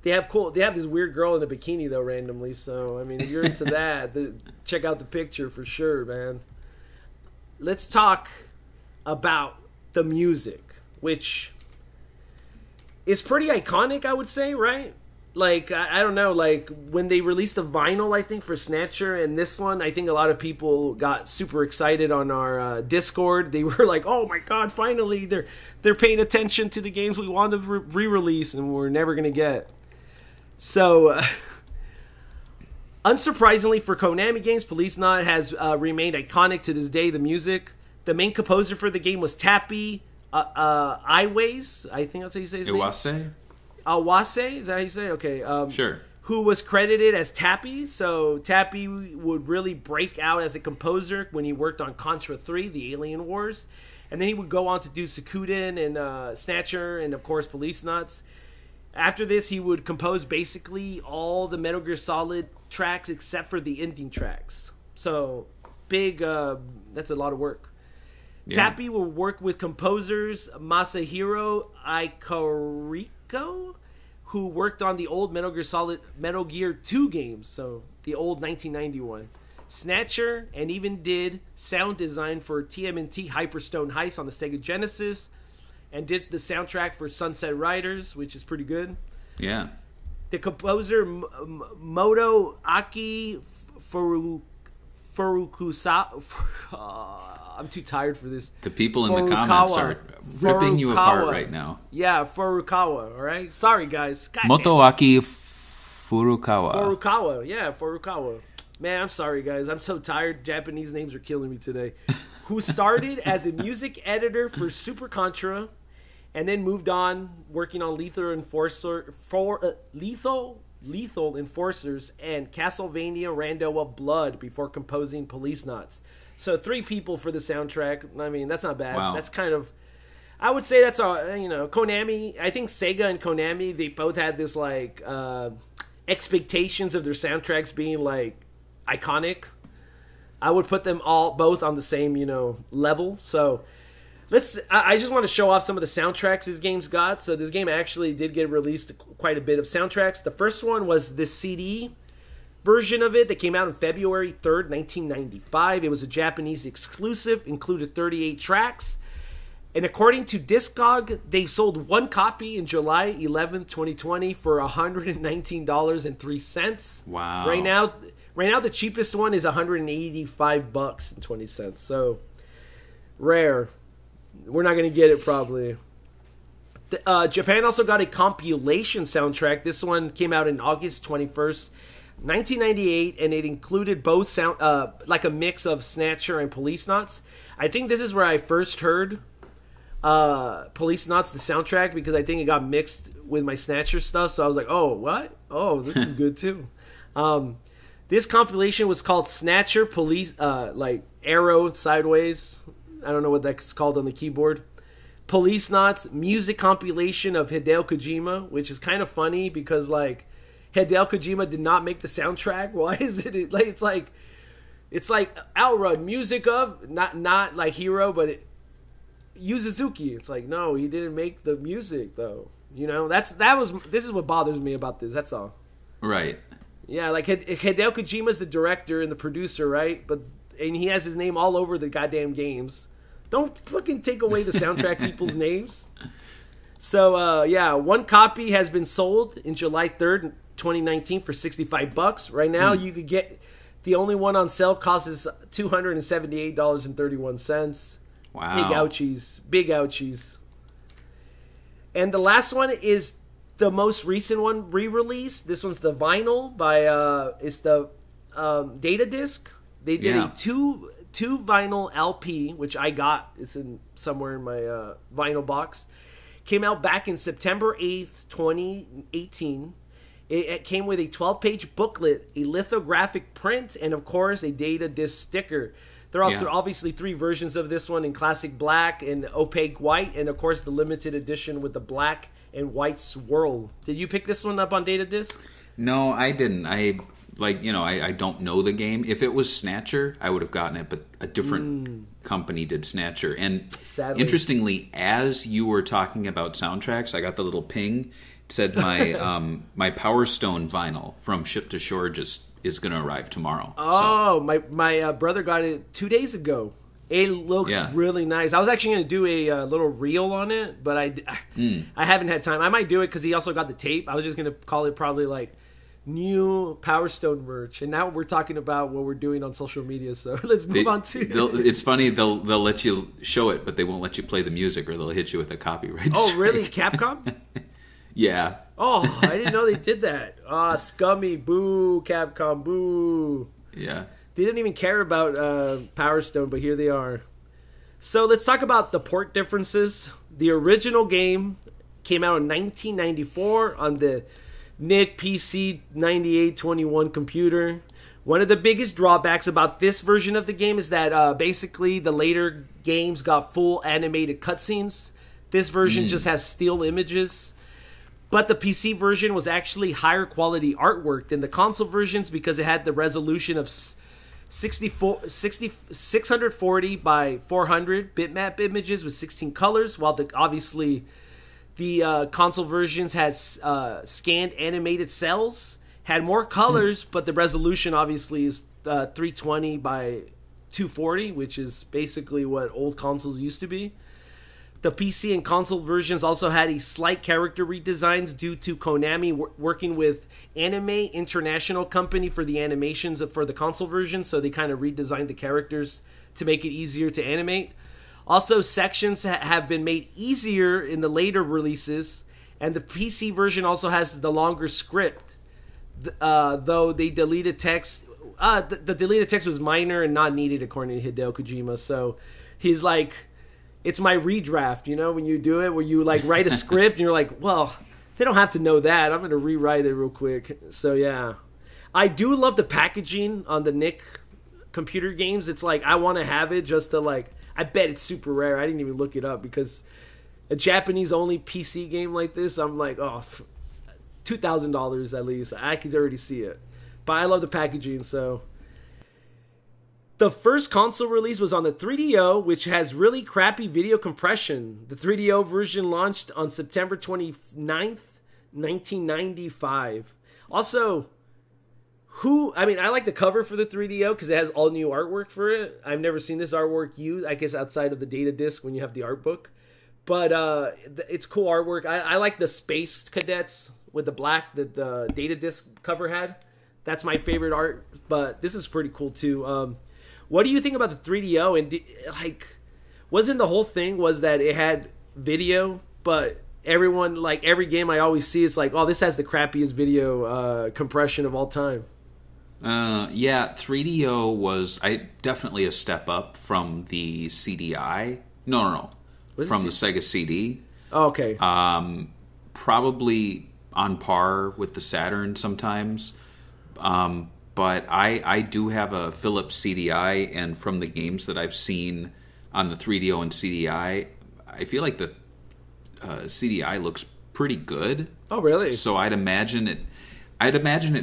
they have this weird girl in a bikini, though, randomly. So, I mean, if you're into that, check out the picture for sure, man. Let's talk about the music, which is pretty iconic, I would say, right? Like, I don't know, like, when they released the vinyl, I think, for Snatcher, and this one, I think a lot of people got super excited on our Discord. They were like, oh my god, finally, they're paying attention to the games we wanted to re-release, and we're never going to get. So, unsurprisingly for Konami games, Policenauts has remained iconic to this day, the music. The main composer for the game was Tappy Iways. I think that's how you say his name. Iwase? Awase? Is that how you say it? Okay. Sure. Who was credited as Tappy. So, Tappy would really break out as a composer when he worked on Contra 3, the Alien Wars. And then he would go on to do Sakuden and Snatcher and, of course, Policenauts. After this, he would compose basically all the Metal Gear Solid tracks except for the ending tracks. So, that's a lot of work. Yeah. Tappy will work with composers Masahiro Ikariko, who worked on the old Metal Gear 2 games, so the old 1991. Snatcher, and even did sound design for TMNT Hyperstone Heist on the Sega Genesis, and did the soundtrack for Sunset Riders, which is pretty good. Yeah. The composer Moto Aki Furukawa. I'm too tired for this. The people in the comments are ripping you apart right now. Yeah, Furukawa, all right? Sorry, guys. Motoaki Furukawa. Furukawa. Man, I'm sorry, guys. I'm so tired. Japanese names are killing me today. Who started as a music editor for Super Contra, and then moved on working on Lethal Enforcers and Castlevania Rando of Blood before composing Policenauts. So 3 people for the soundtrack. I mean, that's not bad. Wow. That's kind of, I would say that's Konami. I think Sega and Konami, they both had this like expectations of their soundtracks being like iconic. I would put them both on the same level. So I just want to show off some of the soundtracks this game's got. So this game actually did get released quite a bit of soundtracks. The first one was the CD version of it that came out on February 3rd, 1995. It was a Japanese exclusive, included 38 tracks. And according to Discog, they sold 1 copy in July 11th, 2020 for $119.03. Wow. Right now the cheapest one is $185.20. So rare. We're not going to get it probably. Japan also got a compilation soundtrack. This one came out on August 21st, 1998, and it included both sound, like a mix of Snatcher and Policenauts. I think this is where I first heard Policenauts, the soundtrack, because I think it got mixed with my Snatcher stuff. So I was like, oh, what? Oh, this is good too. This compilation was called Snatcher Police, like arrow sideways. I don't know what that's called on the keyboard. Policenauts music compilation of Hideo Kojima, which is kind of funny because like Hideo Kojima did not make the soundtrack. Why is it like it's like Outrun music of not like Hero, but Yu Suzuki. It's like no, he didn't make the music though. You know, this is what bothers me about this. That's all. Right. Yeah, like Hideo Kojima's the director and the producer, right? And he has his name all over the goddamn games. Don't fucking take away the soundtrack people's names. So, yeah, one copy has been sold in July 3rd, 2019 for $65. Right now, you could get the only one on sale costs $278.31. Wow. Big ouchies. Big ouchies. And the last one is the most recent one re-released. This one's the vinyl by, it's the Data Disc. They did a two vinyl LP, which I got. It's in somewhere in my vinyl box. Came out back in September 8th, 2018. It came with a 12-page booklet, a lithographic print, and of course a Data Disc sticker. There are obviously 3 versions of this one in classic black and opaque white, and of course the limited edition with the black and white swirl. Did you pick this one up on Data Disc? No, I didn't. I don't know the game. If it was Snatcher, I would have gotten it, but a different company did Snatcher. And sadly, interestingly, as you were talking about soundtracks, I got the little ping. It said my my Power Stone vinyl from Ship to Shore is going to arrive tomorrow. Oh, so. My brother got it 2 days ago. It looks really nice. I was actually going to do a little reel on it, but I haven't had time. I might do it because he also got the tape. I was just going to call it probably like new Power Stone merch, and now we're talking about what we're doing on social media. So let's move on to. It's funny they'll let you show it, but they won't let you play the music, or they'll hit you with a copyright. Oh, strike. really? Capcom? Yeah. Oh, I didn't know they did that. Ah, scummy! Boo, Capcom! Boo! Yeah. They didn't even care about Power Stone, but here they are. So let's talk about the port differences. The original game came out in 1994 on the NIC PC 9821 computer. One of the biggest drawbacks about this version of the game is that basically the later games got full animated cutscenes. This version just has still images. But the PC version was actually higher quality artwork than the console versions because it had the resolution of 640 by 400 bitmap images with 16 colors, while obviously the console versions had scanned animated cells, had more colors, but the resolution obviously is 320 by 240, which is basically what old consoles used to be. The PC and console versions also had a slight character redesigns due to Konami working with Anime International Company for the animations for the console version, so they kind of redesigned the characters to make it easier to animate. Also, sections have been made easier in the later releases, and the PC version also has the longer script, though they deleted text. The deleted text was minor and not needed according to Hideo Kojima, so he's like, it's my redraft, you know, when you do it, where you like write a script and you're like, well, they don't have to know that. I'm going to rewrite it real quick. So yeah, I do love the packaging on the NIC computer games. It's like, I want to have it just to like, I bet it's super rare. I didn't even look it up because a Japanese only PC game like this, I'm like, oh, $2,000 at least. I can already see it. But I love the packaging, so. The first console release was on the 3DO, which has really crappy video compression. The 3DO version launched on September 29th, 1995. Also, I like the cover for the 3DO because it has all new artwork for it. I've never seen this artwork used, I guess, outside of the data disc when you have the art book. But it's cool artwork. I like the Space Cadets with the black that the data disc cover had. That's my favorite art, but this is pretty cool too. What do you think about the 3DO? And wasn't the whole thing was that it had video, but everyone, like every game I always see, it's like, oh, this has the crappiest video compression of all time. Yeah, 3DO was definitely a step up from the CDI. No. from the Sega CD. Oh, okay. Probably on par with the Saturn sometimes. But I do have a Philips CDI, and from the games that I've seen on the 3DO and CDI, I feel like the CDI looks pretty good. Oh, really? So I'd imagine it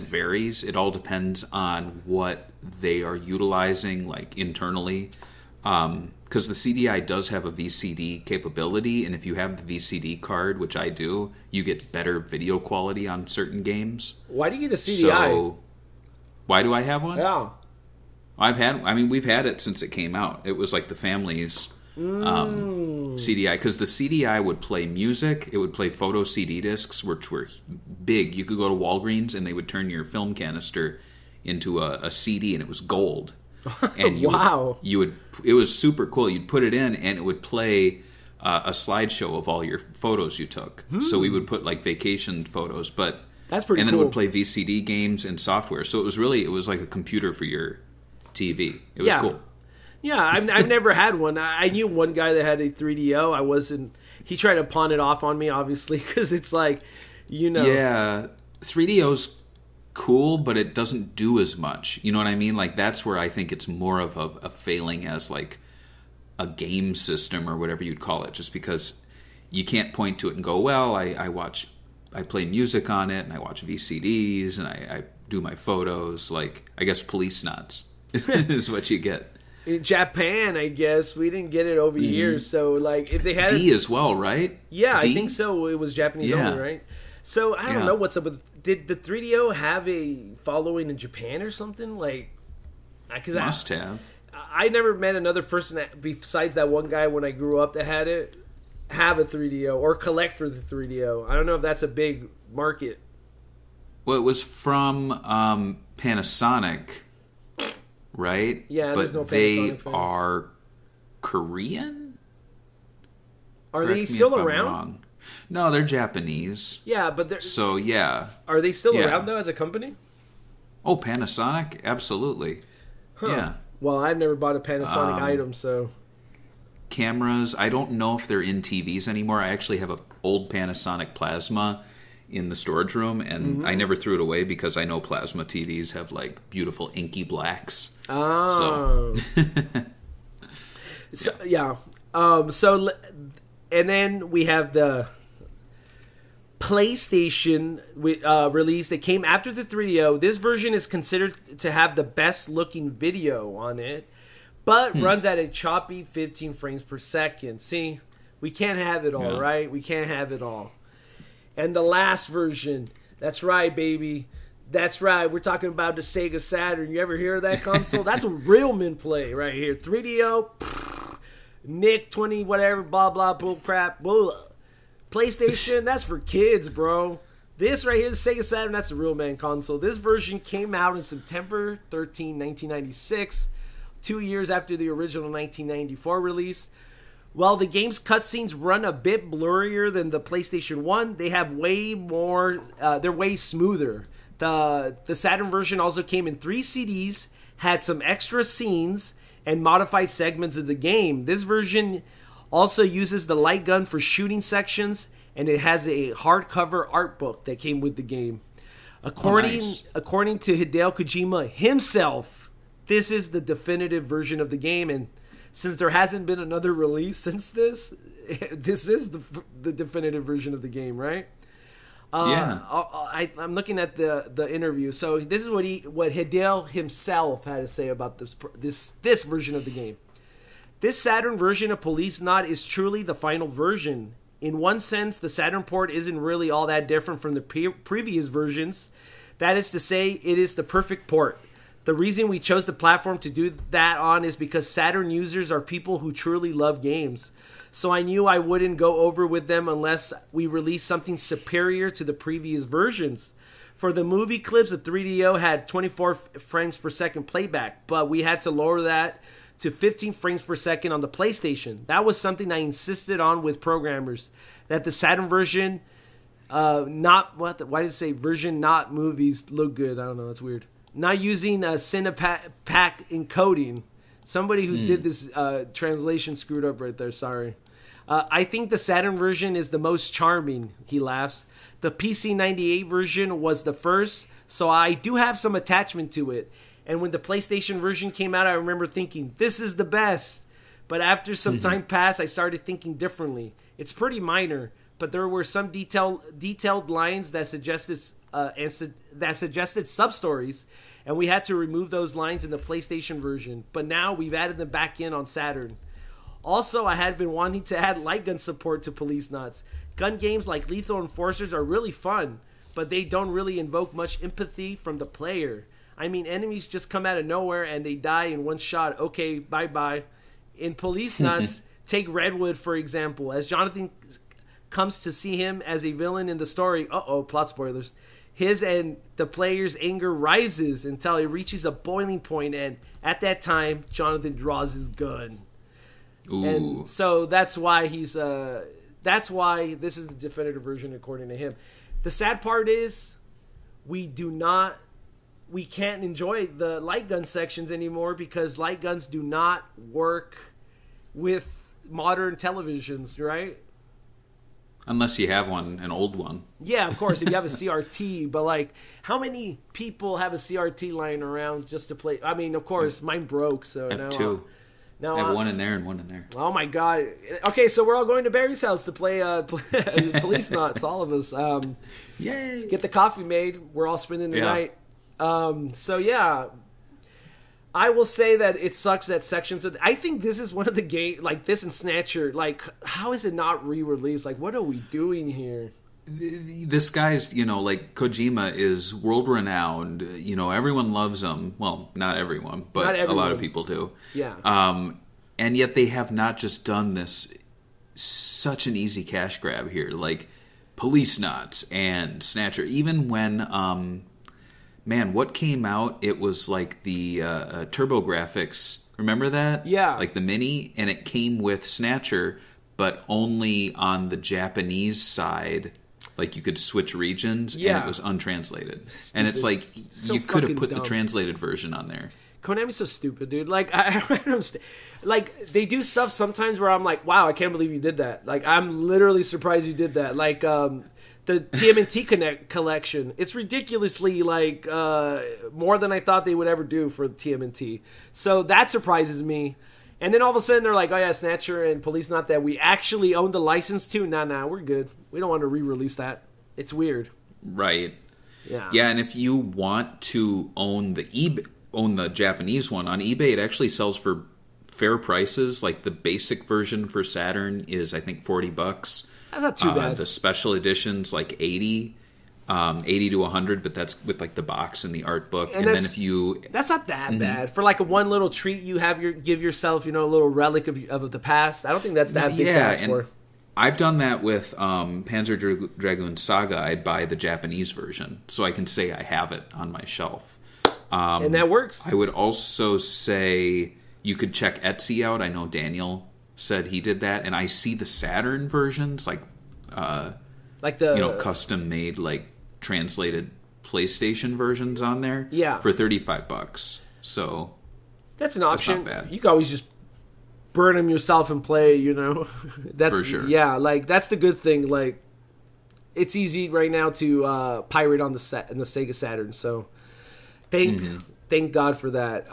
varies. It all depends on what they are utilizing, like internally. Because the CDI does have a VCD capability, and if you have the VCD card, which I do, you get better video quality on certain games. Why do you get a CDI? So, why do I have one? Yeah. We've had it since it came out. It was like the family's CDI, because the CDI would play music, it would play photo CD discs, which were big. You could go to Walgreens and they would turn your film canister into a CD, and it was gold. And Wow. It was super cool. You'd put it in and it would play a slideshow of all your photos you took. So we would put like vacation photos, but that's pretty and then cool. it would play VCD games and software. So it was like a computer for your TV. It was cool. Yeah, I've never had one. I knew one guy that had a 3DO. He tried to pawn it off on me, obviously, because it's like, Yeah, 3DO's cool, but it doesn't do as much. You know what I mean? Like, that's where I think it's more of a failing as like a game system or whatever you'd call it, just because you can't point to it and go, well, I play music on it, and I watch VCDs, and I do my photos. Like, I guess Policenauts is what you get. In Japan, I guess. We didn't get it over here, so like if they had D as well, right? Yeah, D? I think so. It was Japanese only, right? So I don't know what's up with. Did the 3DO have a following in Japan or something? Like, Must have. I never met another person besides that one guy when I grew up that had it have a 3DO or collect for the 3DO. I don't know if that's a big market. Well, it was from Panasonic, right? Yeah, but there's no Panasonic they fans. are Korean. Are Correct they me still if I'm around? wrong. No, they're Japanese. Yeah, but they're... So, yeah. Are they still Yeah. around, though, as a company? Oh, Panasonic? Absolutely. Huh. Yeah. Well, I've never bought a Panasonic item, so... Cameras, I don't know if they're in TVs anymore. I actually have an old Panasonic Plasma in the storage room, and I never threw it away because I know Plasma TVs have, like, beautiful inky blacks. Oh. So, yeah. And then we have the PlayStation release that came after the 3DO. This version is considered to have the best looking video on it, but runs at a choppy 15 frames per second. See, we can't have it all, right? We can't have it all. And the last version, that's right, baby. That's right. We're talking about the Sega Saturn. You ever hear of that console? That's what real men play right here. 3DO, Nick 20, whatever, blah, blah, bull crap, blah. PlayStation, that's for kids, bro. This right here, the Sega Saturn, that's a real man console. This version came out on September 13, 1996, 2 years after the original 1994 release. While the game's cutscenes run a bit blurrier than the PlayStation 1, they have way more, they're way smoother. The Saturn version also came in 3 CDs, had some extra scenes, and modified segments of the game. This version also uses the light gun for shooting sections, and it has a hardcover art book that came with the game. According to Hideo Kojima himself, this is the definitive version of the game, and since there hasn't been another release since this is the definitive version of the game, right? I'm looking at the interview. So this is what Hideo himself had to say about this version of the game. This Saturn version of Policenaut is truly the final version. In one sense, the Saturn port isn't really all that different from the previous versions. That is to say, it is the perfect port. The reason we chose the platform to do that on is because Saturn users are people who truly love games. So I knew I wouldn't go over with them unless we released something superior to the previous versions. For the movie clips, the 3DO had 24 frames per second playback, but we had to lower that to 15 frames per second on the PlayStation. That was something I insisted on with programmers, that the Saturn version, why did it say version not movies look good? I don't know, that's weird. Not using Cinepack encoding. Somebody who did this translation screwed up right there, sorry. I think the Saturn version is the most charming, he laughs. The PC-98 version was the first, so I do have some attachment to it. And when the PlayStation version came out, I remember thinking, this is the best. But after some time passed, I started thinking differently. It's pretty minor, but there were some detailed lines that suggested sub-stories, and we had to remove those lines in the PlayStation version. But now we've added them back in on Saturn. Also, I had been wanting to add light gun support to Policenauts. Gun games like Lethal Enforcers are really fun, but they don't really invoke much empathy from the player. I mean, enemies just come out of nowhere and they die in one shot. Okay, bye-bye. In Policenauts, take Redwood, for example. As Jonathan comes to see him as a villain in the story, plot spoilers, his and the player's anger rises until it reaches a boiling point, and at that time, Jonathan draws his gun. Ooh. And so that's why that's why this is the definitive version according to him. The sad part is we can't enjoy the light gun sections anymore because light guns do not work with modern televisions, right? Unless you have an old one. Yeah, of course, if you have a CRT, but like, how many people have a CRT lying around just to play? I mean, of course, mine broke, so I have now two. Now I have one in there and one in there. Oh my god! Okay, so we're all going to Barry's house to play Policenauts, all of us. Yay! Get the coffee made. We're all spending the night. So yeah, I will say that it sucks that sections of. I think this is one of the game like this and Snatcher. Like, how is it not re-released? Like, what are we doing here? This guy's, like Kojima is world renowned. Everyone loves him. Well, not everyone, but a lot of people do. Yeah. And yet they have not just done this such an easy cash grab here, like Policenauts and Snatcher. Even when, what came out? It was like the TurboGrafx. Remember that? Yeah. Like the Mini, and it came with Snatcher, but only on the Japanese side. Like, you could switch regions, and it was untranslated. Stupid. And it's like, so you could have put dumb. the translated version on there. Konami's so stupid, dude. Like, I don't understand. Like, they do stuff sometimes where I'm like, wow, I can't believe you did that. Like, I'm literally surprised you did that. Like, the TMNT collection. It's ridiculously, like, more than I thought they would ever do for TMNT. So that surprises me. And then all of a sudden they're like, oh yeah, Snatcher and Policenauts that we actually own the license to. Nah, we're good. We don't want to re-release that. It's weird. Right. Yeah. Yeah, and if you want to own the Japanese one on eBay, it actually sells for fair prices. Like the basic version for Saturn is, I think, $40. That's not too bad. The special edition's like 80 to 100, but that's with like the box and the art book. And then if you... That's not that bad. For like a one little treat you give yourself, a little relic of the past. I don't think that's that big to ask for. I've done that with Panzer Dragoon Saga. I'd buy the Japanese version, so I can say I have it on my shelf. And that works. I would also say you could check Etsy out. I know Daniel said he did that, and I see the Saturn versions, like the custom made, like translated PlayStation versions on there. Yeah, for $35. So that's an option. That's not bad. You can always just burn them yourself and play. That's for sure. Yeah, like that's the good thing. Like it's easy right now to pirate on the Sega Saturn. So thank God for that.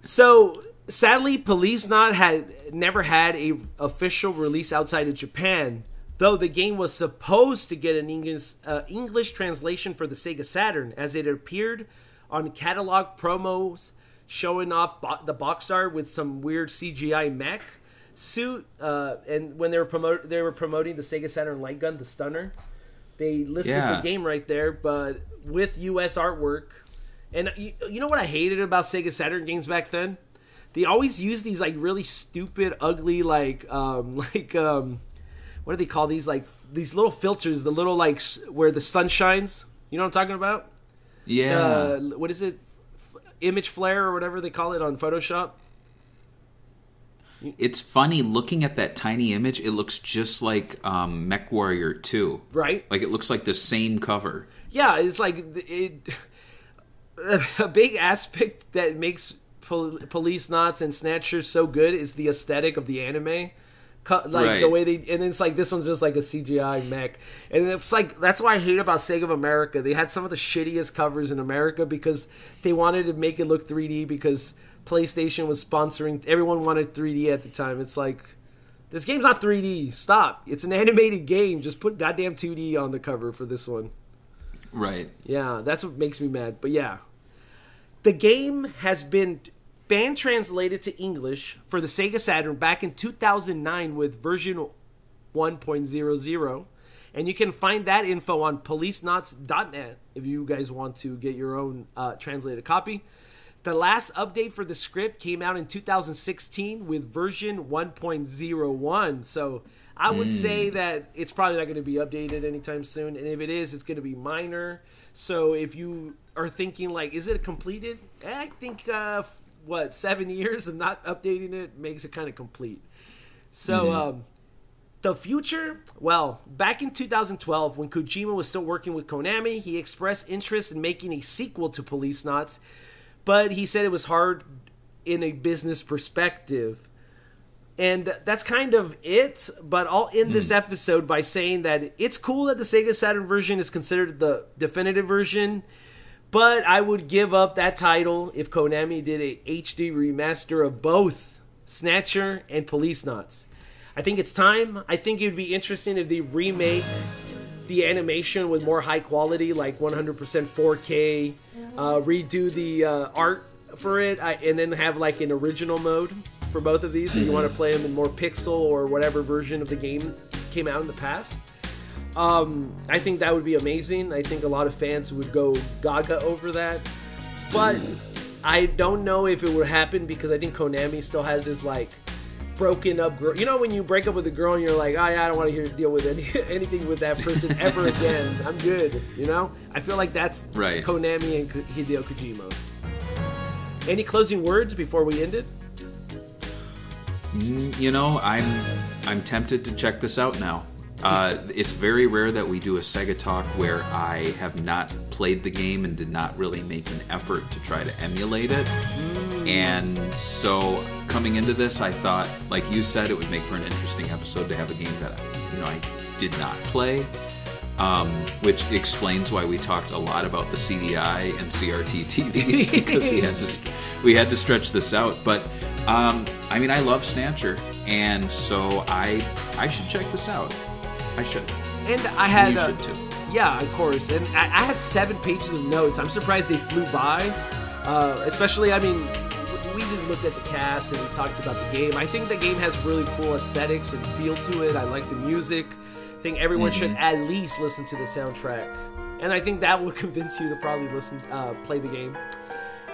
So sadly, Policenauts had never had a official release outside of Japan, though the game was supposed to get an English translation for the Sega Saturn, as it appeared on catalog promos showing off the box art with some weird CGI mech suit. And when they were promoting the Sega Saturn light gun, the Stunner, they listed the game right there, but with US artwork. And you know what I hated about Sega Saturn games back then? They always use these like really stupid, ugly, what do they call these? Like these little filters, the little like where the sun shines. You know what I'm talking about? Yeah. What is it? Image flare or whatever they call it on Photoshop. It's funny looking at that tiny image. It looks just like MechWarrior 2. Right. Like it looks like the same cover. Yeah, it's like a big aspect that makes Policenauts and Snatcher so good is the aesthetic of the anime. Like the way they, and then it's like this one's just like a CGI mech, and it's like that's why I hate about Sega of America. They had some of the shittiest covers in America because they wanted to make it look 3D because PlayStation was sponsoring. Everyone wanted 3D at the time. It's like this game's not 3D. Stop. It's an animated game. Just put goddamn 2D on the cover for this one. Right. Yeah, that's what makes me mad. But yeah, the game has been fan translated to English for the Sega Saturn back in 2009 with version 1.00, and you can find that info on policenauts.net if you guys want to get your own translated copy. The last update for the script came out in 2016 with version 1.01, so I would say that it's probably not going to be updated anytime soon, and if it is, it's going to be minor. So if you are thinking like, is it completed? I think 7 years of not updating it makes it kind of complete. So the future, well, back in 2012 when Kojima was still working with Konami, he expressed interest in making a sequel to Policenauts, but he said it was hard in a business perspective. And that's kind of it, but I'll end this episode by saying that it's cool that the Sega Saturn version is considered the definitive version, but I would give up that title if Konami did a HD remaster of both Snatcher and Policenauts. I think it's time. I think it would be interesting if they remake the animation with more high quality, like 100% 4K, redo the art for it, and then have like an original mode for both of these if you want to play them in more pixel or whatever version of the game came out in the past. I think that would be amazing. I think a lot of fans would go gaga over that. But I don't know if it would happen because I think Konami still has this like broken up girl. You know when you break up with a girl and you're like, oh yeah, I don't want to deal with anything with that person ever again. I'm good. You know? I feel like that's right. Konami and Hideo Kojima. Any closing words before we end it? You know, I'm tempted to check this out now. It's very rare that we do a Sega Talk where I have not played the game and did not really make an effort to try to emulate it. And so coming into this, I thought, like you said, it would make for an interesting episode to have a game that I did not play, which explains why we talked a lot about the CDI and CRT TVs because we had to stretch this out. But I love Snatcher, and so I should check this out. I should. And I had... You should too. Yeah, of course. And I had 7 pages of notes. I'm surprised they flew by. Especially, we just looked at the cast and we talked about the game. I think the game has really cool aesthetics and feel to it. I like the music. I think everyone should at least listen to the soundtrack. And I think that would convince you to probably play the game.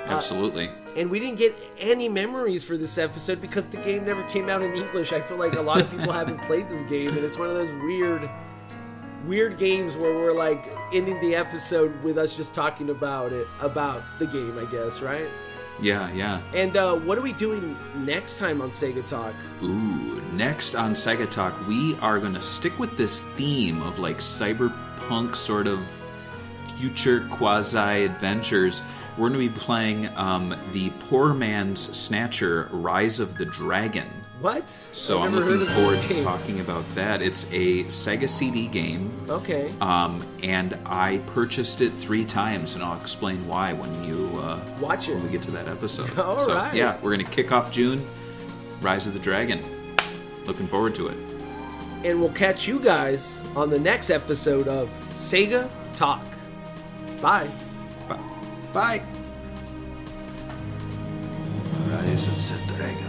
Absolutely. And we didn't get any memories for this episode because the game never came out in English. I feel like a lot of people haven't played this game, and it's one of those weird games where we're like ending the episode with us just talking about the game, I guess, right? Yeah. And what are we doing next time on Sega Talk? Ooh, next on Sega Talk, we are going to stick with this theme of like cyberpunk sort of future quasi-adventures. We're going to be playing the Poor Man's Snatcher, Rise of the Dragon. What? So I'm looking forward to talking about that. It's a Sega CD game. Okay. And I purchased it 3 times, and I'll explain why when you watch it when we get to that episode. All right. Yeah, we're going to kick off June, Rise of the Dragon. Looking forward to it. And we'll catch you guys on the next episode of Sega Talk. Bye. Bye. Rise of the Dragon.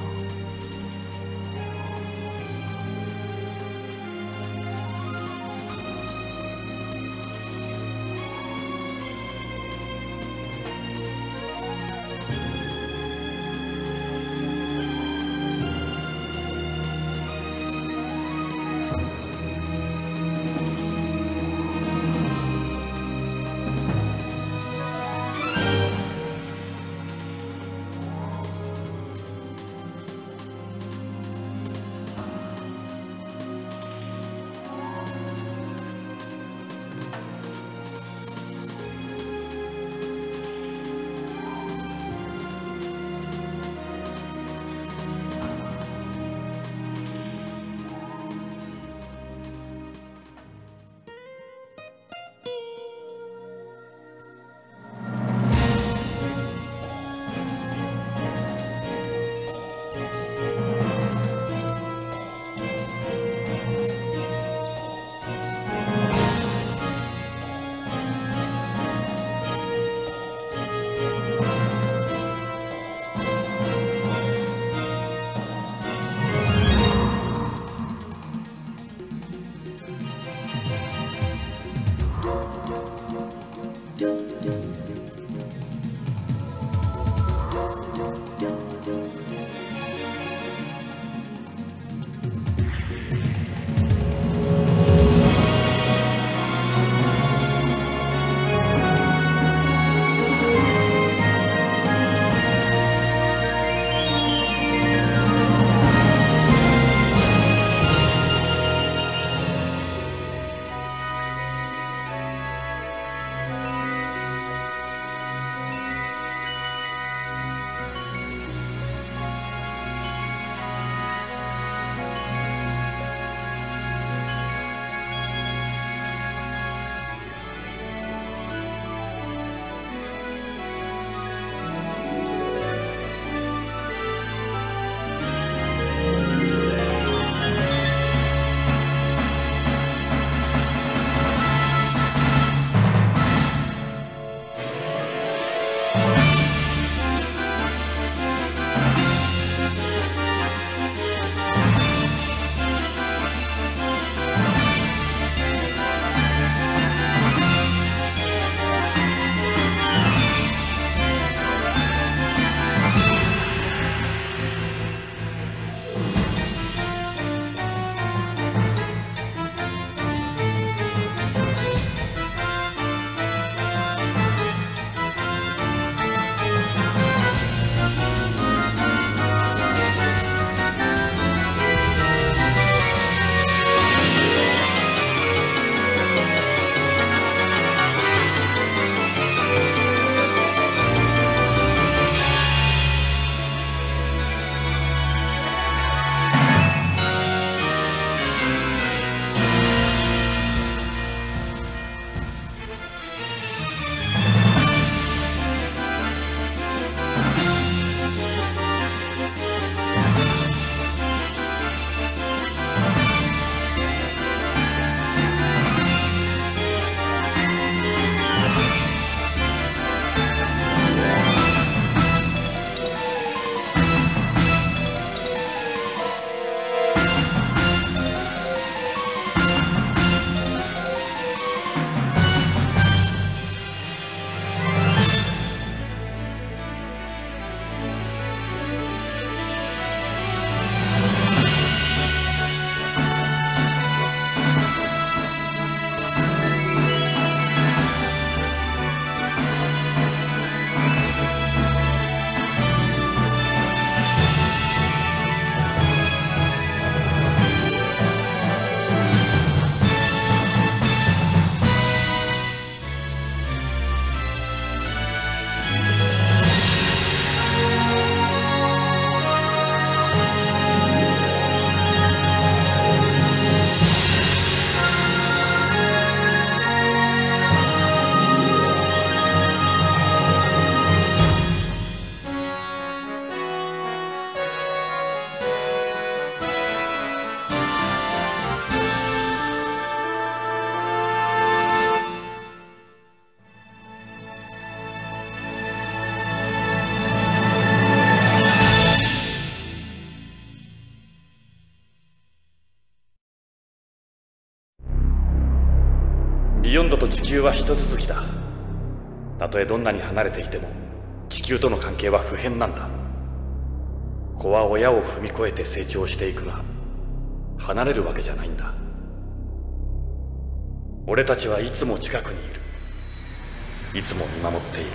ビヨンドと地球は一続きだ。たとえどんなに離れていても地球との関係は不変なんだ。子は親を踏み越えて成長していくが、離れるわけじゃないんだ。俺たちはいつも近くにいる。いつも見守っている。